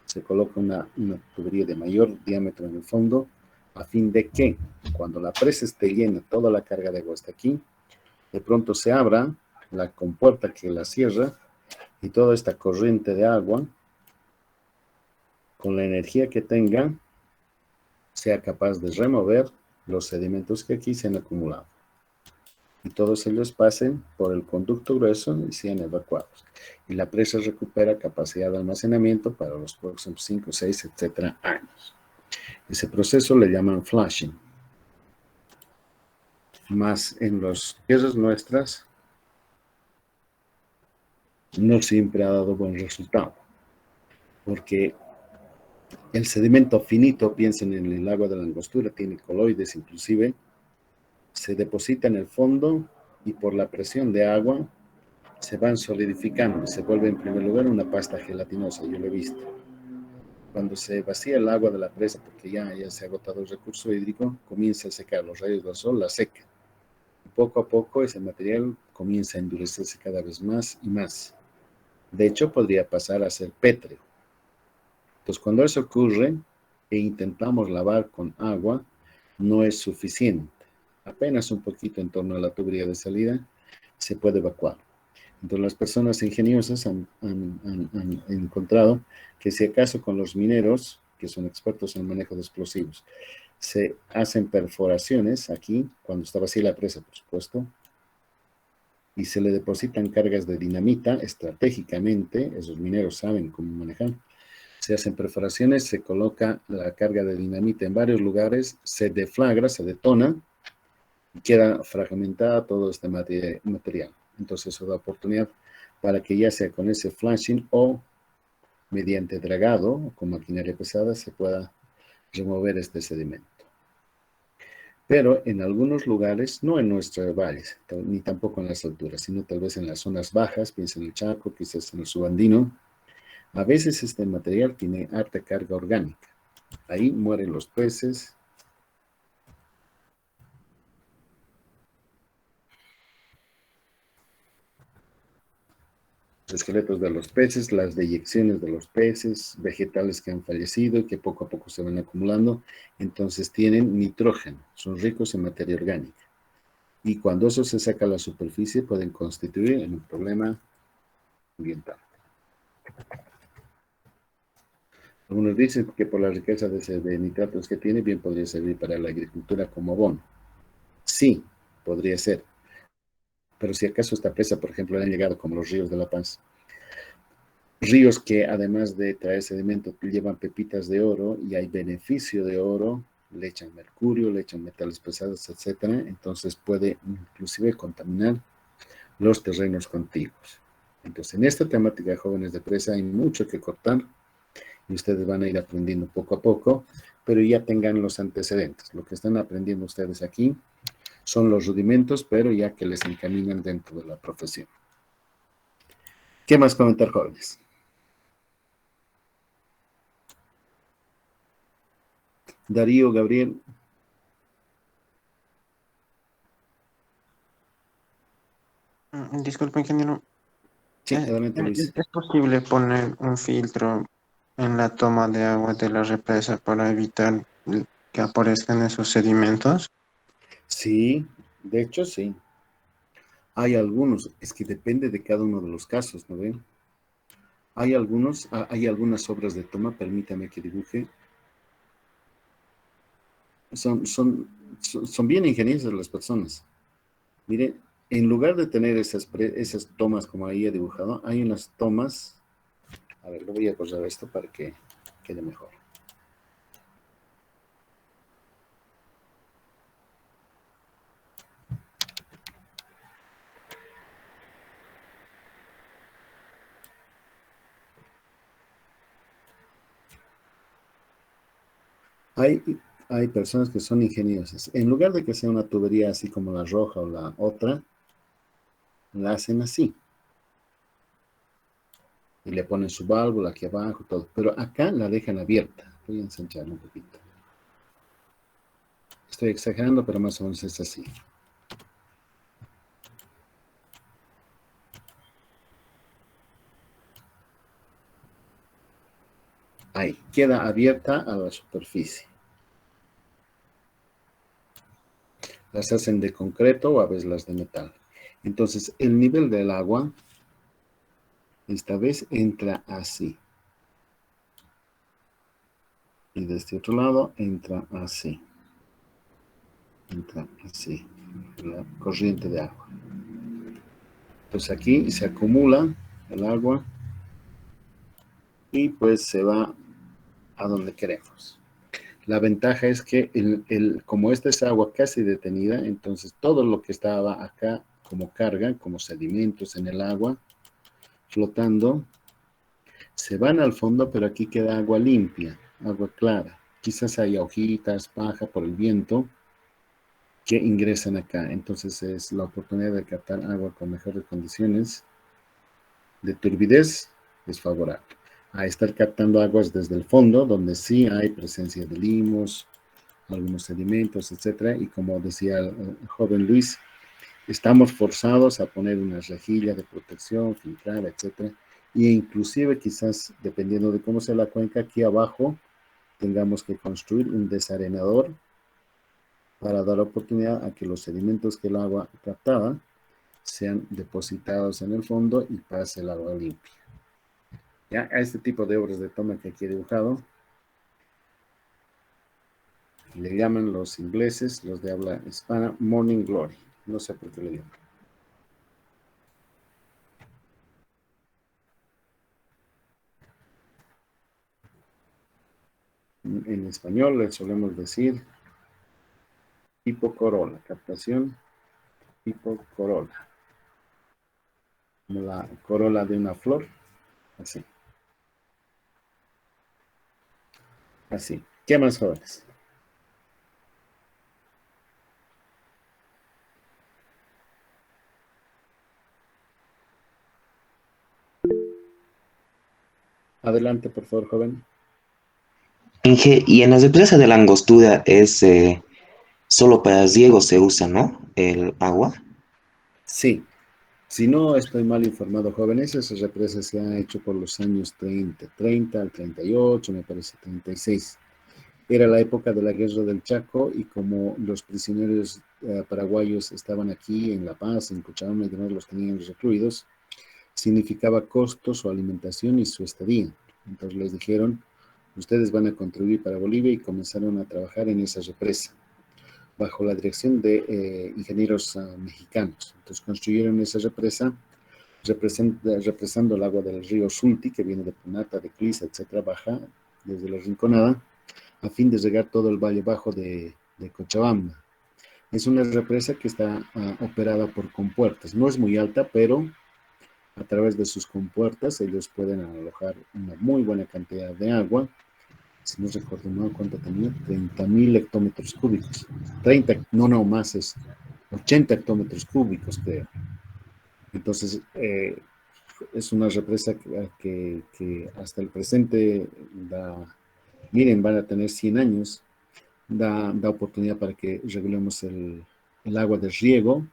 se coloca una tubería de mayor diámetro en el fondo, a fin de que cuando la presa esté llena, toda la carga de agua está aquí, de pronto se abra la compuerta que la cierra y toda esta corriente de agua, con la energía que tenga, sea capaz de remover los sedimentos que aquí se han acumulado. Y todos ellos pasen por el conducto grueso y sean evacuados. Y la presa recupera capacidad de almacenamiento para los próximos 5, 6, etcétera, años. Ese proceso le llaman flashing. Más en las tierras nuestras no siempre ha dado buen resultado. Porque el sedimento finito, piensen en el agua de la Angostura, tiene coloides inclusive, se deposita en el fondo y por la presión de agua se van solidificando, se vuelve en primer lugar una pasta gelatinosa, yo lo he visto. Cuando se vacía el agua de la presa, porque ya se ha agotado el recurso hídrico, comienza a secar, los rayos del sol la secan. Y poco a poco ese material comienza a endurecerse cada vez más y más. De hecho, podría pasar a ser pétreo. Entonces, cuando eso ocurre e intentamos lavar con agua, no es suficiente. Apenas un poquito en torno a la tubería de salida se puede evacuar. Entonces las personas ingeniosas han encontrado que si acaso con los mineros, que son expertos en el manejo de explosivos, se hacen perforaciones aquí, cuando está vacía la presa, por supuesto, y se le depositan cargas de dinamita estratégicamente, esos mineros saben cómo manejar, se hacen perforaciones, se coloca la carga de dinamita en varios lugares, se deflagra, se detona, y queda fragmentada todo este material. Entonces eso da oportunidad para que ya sea con ese flashing o mediante dragado o con maquinaria pesada se pueda remover este sedimento. Pero en algunos lugares, no en nuestros valles, ni tampoco en las alturas, sino tal vez en las zonas bajas, piensa en el Chaco, quizás en el Subandino, a veces este material tiene alta carga orgánica. Ahí mueren los peces. Los esqueletos de los peces, las deyecciones de los peces, vegetales que han fallecido y que poco a poco se van acumulando, entonces tienen nitrógeno, son ricos en materia orgánica. Y cuando eso se saca a la superficie pueden constituir un problema ambiental. Algunos dicen que por la riqueza de nitratos que tiene, bien podría servir para la agricultura como abono. Sí, podría ser. Pero si acaso esta presa, por ejemplo, le han llegado como los ríos de La Paz, ríos que además de traer sedimento llevan pepitas de oro y hay beneficio de oro, le echan mercurio, le echan metales pesados, etcétera, entonces puede inclusive contaminar los terrenos contiguos. Entonces, en esta temática de jóvenes de presa hay mucho que cortar y ustedes van a ir aprendiendo poco a poco, pero ya tengan los antecedentes. Lo que están aprendiendo ustedes aquí son los rudimentos, pero ya que les encaminan dentro de la profesión. ¿Qué más comentar, jóvenes? Darío, Gabriel. Disculpe, ingeniero. Sí, adelante, Luis. ¿Es posible poner un filtro en la toma de agua de la represa para evitar que aparezcan esos sedimentos? Sí, de hecho sí. Hay algunos, es que depende de cada uno de los casos, ¿no ven? Hay algunas obras de toma, permítame que dibuje. Son bien ingeniosas las personas. Mire, en lugar de tener esas tomas como ahí he dibujado, hay unas tomas. A ver, lo voy a correr esto para que quede mejor. Hay personas que son ingeniosas. En lugar de que sea una tubería así como la roja o la otra, la hacen así. Y le ponen su válvula aquí abajo, todo. Pero acá la dejan abierta. Voy a ensancharla un poquito. Estoy exagerando, pero más o menos es así. Ahí, queda abierta a la superficie. Las hacen de concreto o a veces las de metal. Entonces, el nivel del agua, esta vez entra así. Y de este otro lado entra así. Entra así, la corriente de agua. Entonces aquí se acumula el agua y pues se va a donde queremos. La ventaja es que como esta es agua casi detenida, entonces todo lo que estaba acá como carga, como sedimentos en el agua, flotando, se van al fondo, pero aquí queda agua limpia, agua clara. Quizás haya hojitas, paja por el viento que ingresan acá. Entonces es la oportunidad de captar agua con mejores condiciones de turbidez desfavorable. A estar captando aguas desde el fondo, donde sí hay presencia de limos, algunos sedimentos, etcétera. Y como decía el joven Luis, estamos forzados a poner una rejilla de protección, filtrar, etcétera. E inclusive quizás, dependiendo de cómo sea la cuenca, aquí abajo tengamos que construir un desarenador para dar oportunidad a que los sedimentos que el agua captaba sean depositados en el fondo y pase el agua limpia. Ya, a este tipo de obras de toma que aquí he dibujado, le llaman los ingleses, los de habla hispana, Morning Glory. No sé por qué le llaman. En español le solemos decir tipo corola, captación tipo corola. Como la corola de una flor, así. Así. ¿Qué más, jóvenes? Adelante, por favor, joven. Inge, y en las represas de la Angostura es solo para riego se usa, ¿no? El agua. Sí. Si no estoy mal informado, jóvenes, esas represas se han hecho por los años 30 al 38, me parece 36. Era la época de la guerra del Chaco y como los prisioneros paraguayos estaban aquí en La Paz, en Cochabamba y demás, los tenían recluidos, significaba costos su alimentación y su estadía. Entonces les dijeron, ustedes van a contribuir para Bolivia y comenzaron a trabajar en esa represa bajo la dirección de ingenieros mexicanos. Entonces construyeron esa represa represando el agua del río Sulti, que viene de Punata, de Clisa, etcétera, baja desde la Rinconada, a fin de regar todo el valle bajo de Cochabamba. Es una represa que está operada por compuertas. No es muy alta, pero a través de sus compuertas ellos pueden alojar una muy buena cantidad de agua. Si no recuerdo mal cuánto tenía, 30.000 hectómetros cúbicos. 30, no, más es 80 hectómetros cúbicos, creo. Entonces, es una represa que hasta el presente da, miren, van a tener 100 años, da oportunidad para que regulemos el agua de riego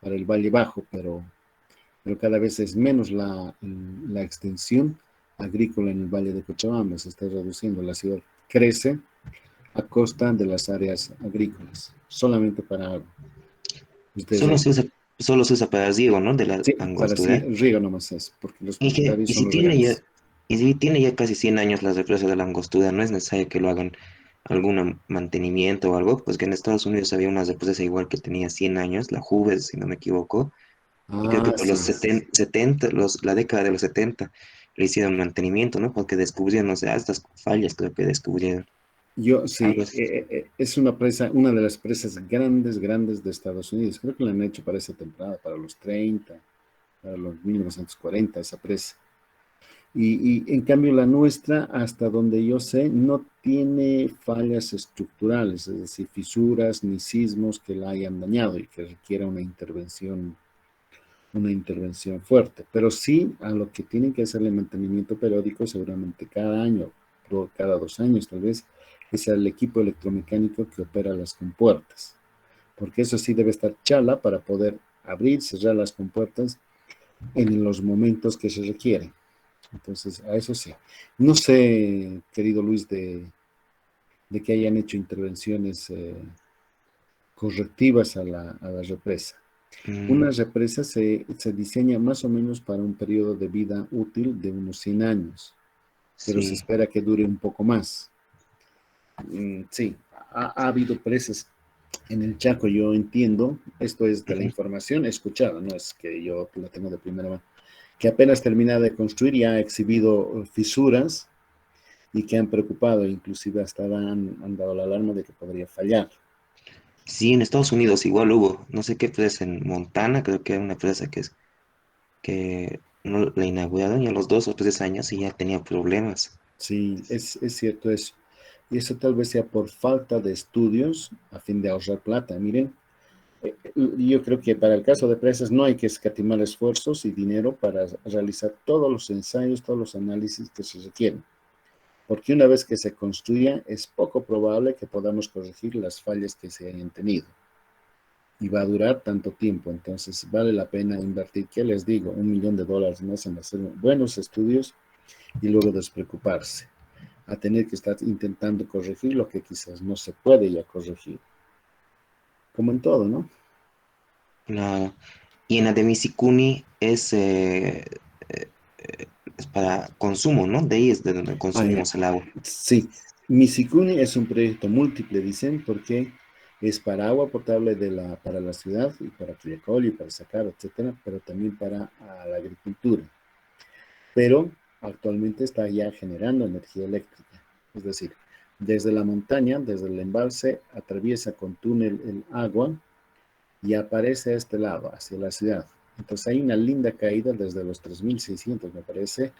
para el Valle Bajo, pero cada vez es menos la extensión agrícola en el Valle de Cochabamba, se está reduciendo, la ciudad crece a costa de las áreas agrícolas, solamente para agua. Solo se usa, solo se usa para riego, ¿no? De la Sí, para sí, Angostura. riego nomás es, porque los Inge, propietarios y son si los tiene ya, regantes. y si tiene ya casi 100 años la represa de la Angostura, no es necesario que lo hagan algún mantenimiento o algo, pues que en Estados Unidos había una represa igual que tenía 100 años, la Hoover, si no me equivoco, y creo que por Sí. los 70, la década de los 70 le hicieron mantenimiento, ¿no? Porque descubrieron, o sea, estas fallas creo que descubrieron. Algo Sí, así. es una presa, una de las presas grandes de Estados Unidos. Creo que la han hecho para esa temporada, para los 30, para los 1940, esa presa. Y en cambio la nuestra, hasta donde yo sé, no tiene fallas estructurales, es decir, fisuras ni sismos que la hayan dañado y que requiera una intervención fuerte. Pero sí a lo que tienen que hacerle mantenimiento periódico, seguramente cada año, o cada 2 años tal vez, es el equipo electromecánico que opera las compuertas. Porque eso sí debe estar chala para poder abrir, cerrar las compuertas en los momentos que se requieren. Entonces, a eso sí. No sé, querido Luis, de que hayan hecho intervenciones correctivas a la represa. Mm, Una represa se diseña más o menos para un periodo de vida útil de unos 100 años, pero se sí. espera que dure un poco más. Sí, ha habido presas en el Chaco, yo entiendo, esto es de la Ujú. información escuchada, no es que yo la tengo de primera mano, que apenas terminada de construir ya ha exhibido fisuras y que han preocupado, inclusive hasta han dado la alarma de que podría fallar. Sí, en Estados Unidos igual hubo, no sé qué presa en Montana, creo que era una presa que no la inauguraron y a los 2 o 3 años y ya tenía problemas. Sí, es cierto eso. Y eso tal vez sea por falta de estudios a fin de ahorrar plata. Miren, yo creo que para el caso de presas no hay que escatimar esfuerzos y dinero para realizar todos los ensayos, todos los análisis que se requieren. Porque una vez que se construya, es poco probable que podamos corregir las fallas que se hayan tenido. Y va a durar tanto tiempo. Entonces, vale la pena invertir, ¿qué les digo? $1 millón más en hacer buenos estudios y luego despreocuparse. A tener que estar intentando corregir lo que quizás no se puede ya corregir. Como en todo, ¿no? Claro. Y en la de Misikuni es para consumo, ¿no? De ahí es de donde Ah, ya. consumimos el agua. Sí, Misikuni es un proyecto múltiple, dicen, porque es para agua potable para la ciudad y para Quillacollo y para Sacar, etcétera, pero también para la agricultura. Pero actualmente está ya generando energía eléctrica. Es decir, desde la montaña, desde el embalse, atraviesa con túnel el agua y aparece a este lado, hacia la ciudad. Entonces hay una linda caída desde los 3.600, me parece,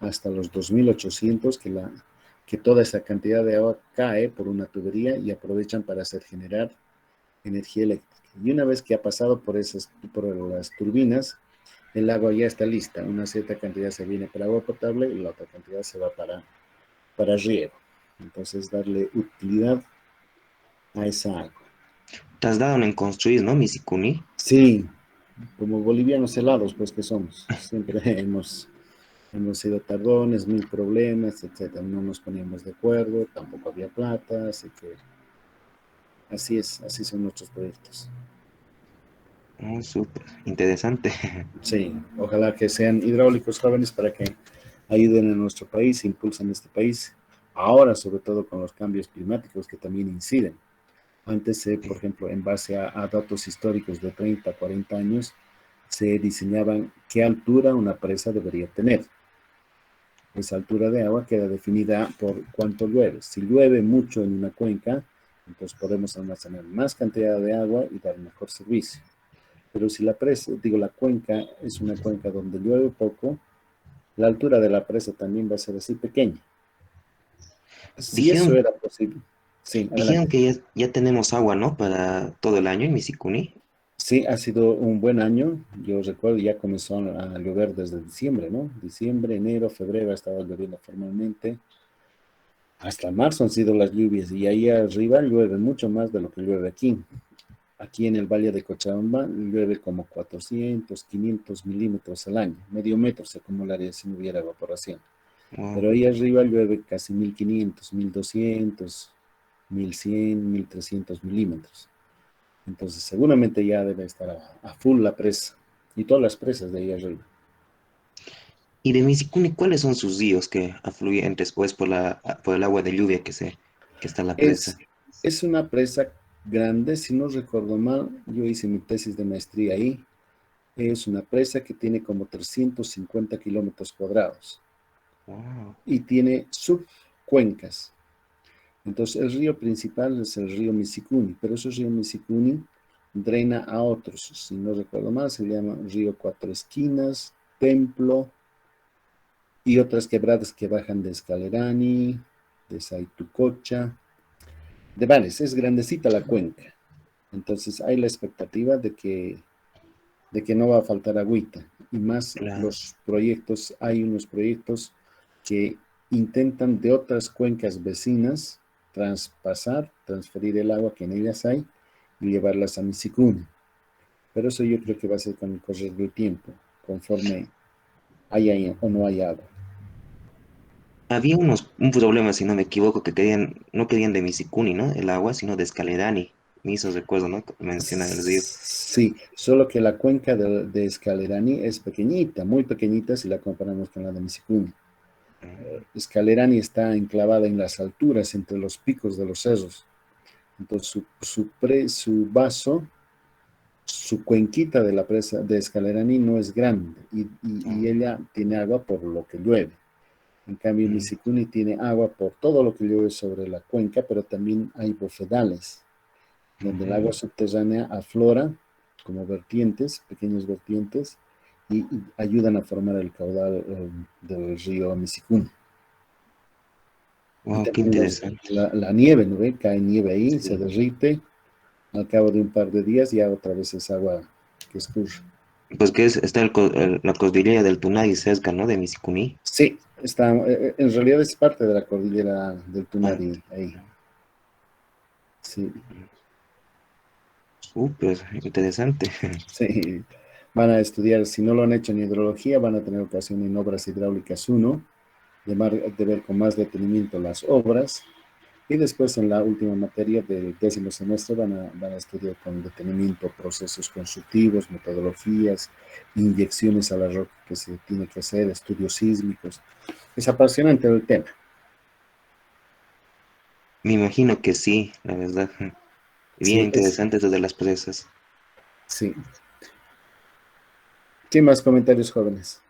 hasta los 2.800 que toda esa cantidad de agua cae por una tubería y aprovechan para hacer generar energía eléctrica. Y una vez que ha pasado por las turbinas, el agua ya está lista. Una cierta cantidad se viene para agua potable y la otra cantidad se va para riego. Entonces, darle utilidad a esa agua. Tardaron en construir, ¿no? Misikuni. Sí, como bolivianos helados, pues que somos. Siempre hemos sido tardones, mil problemas, etcétera. No nos poníamos de acuerdo, tampoco había plata, así que así son nuestros proyectos. Oh, súper interesante. Sí, ojalá que sean hidráulicos jóvenes para que ayuden a nuestro país, impulsen este país, ahora sobre todo con los cambios climáticos que también inciden. Antes, por ejemplo, en base a datos históricos de 30, 40 años, se diseñaban qué altura una presa debería tener. Esa altura de agua queda definida por cuánto llueve. Si llueve mucho en una cuenca, entonces podemos almacenar más cantidad de agua y dar mejor servicio. Pero si la presa, la cuenca es una cuenca donde llueve poco, la altura de la presa también va a ser así pequeña. Si eso Dijeron, era posible. Sí, dijeron adelante. que ya tenemos agua, ¿no? Para todo el año en Misicuni. Sí, ha sido un buen año. Yo recuerdo ya comenzó a llover desde diciembre, ¿no? Diciembre, enero, febrero ha estado lloviendo formalmente. Hasta marzo han sido las lluvias y ahí arriba llueve mucho más de lo que llueve aquí. Aquí en el Valle de Cochabamba llueve como 400, 500 milímetros al año. Medio metro se acumularía si no hubiera evaporación. Wow. Pero ahí arriba llueve casi 1500, 1200, 1100, 1300 milímetros. Entonces seguramente ya debe estar a full la presa y todas las presas de ahí arriba. Y de Misicuni, ¿cuáles son sus ríos que afluyen después por el agua de lluvia que está en la Es, presa? es una presa grande, si no recuerdo mal, yo hice mi tesis de maestría ahí. Es una presa que tiene como 350 kilómetros cuadrados Wow. y tiene subcuencas. Entonces el río principal es el río Misicuni, pero ese río Misicuni drena a otros. Si no recuerdo mal, se llama río Cuatro Esquinas, Templo y otras quebradas que bajan de Escalerani, de Saitucocha, de varias. Es grandecita la cuenca. Entonces hay la expectativa de que no va a faltar agüita. Y más Claro. los proyectos, hay unos proyectos que intentan de otras cuencas vecinas transferir el agua que en ellas hay y llevarlas a Misicuni. Pero eso yo creo que va a ser con el correr del tiempo, conforme haya o no haya agua. Había un problema, si no me equivoco, que no querían de Misicuni, ¿no? El agua, sino de Escalerani. Me hizo recuerdo, ¿no? Mencionan el río. Sí, solo que la cuenca de Escalerani es pequeñita, muy pequeñita si la comparamos con la de Misicuni. Escalerani está enclavada en las alturas, entre los picos de los cerros. Entonces su vaso, su cuenquita de la presa de Escalerani no es grande y ella tiene agua por lo que llueve. En cambio, Misicuni tiene agua por todo lo que llueve sobre la cuenca, pero también hay bofedales, donde el agua subterránea aflora como vertientes, pequeños vertientes, y ayudan a formar el caudal del río Misicuni. Y Wow, qué también interesante. la nieve, ¿no ve? Cae nieve ahí, se Sí. derrite, al cabo de un par de días ya otra vez es agua que escurre. Pues que está la cordillera del Tunay cerca, ¿no? De Misicuni. Sí, está, en realidad es parte de la cordillera del Ah, Tunari ahí. Sí, súper interesante. sí. Van a estudiar, si no lo han hecho en hidrología, van a tener ocasión en obras hidráulicas 1, de ver con más detenimiento las obras. Y después en la última materia del 10º semestre van a estudiar con detenimiento procesos constructivos, metodologías, inyecciones a la roca que se tiene que hacer, estudios sísmicos. Es apasionante el tema. Me imagino que sí, la verdad. Bien Sí, interesante eso de las presas. sí. ¿Qué más comentarios, jóvenes?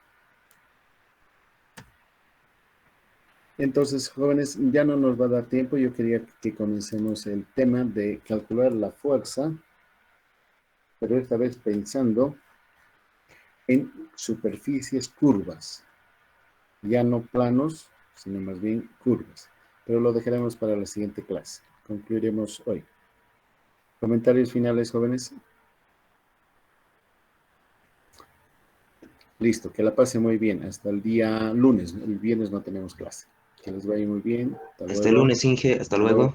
Entonces, jóvenes, ya no nos va a dar tiempo. Yo quería que comencemos el tema de calcular la fuerza, pero esta vez pensando en superficies curvas, ya no planos, sino más bien curvas. Pero lo dejaremos para la siguiente clase. Concluiremos hoy. ¿Comentarios finales, jóvenes? Listo, que la pase muy bien. Hasta el día lunes. El viernes no tenemos clase. Que les vaya muy bien. Hasta Hasta el luego. lunes, Inge. Hasta Hasta luego. luego.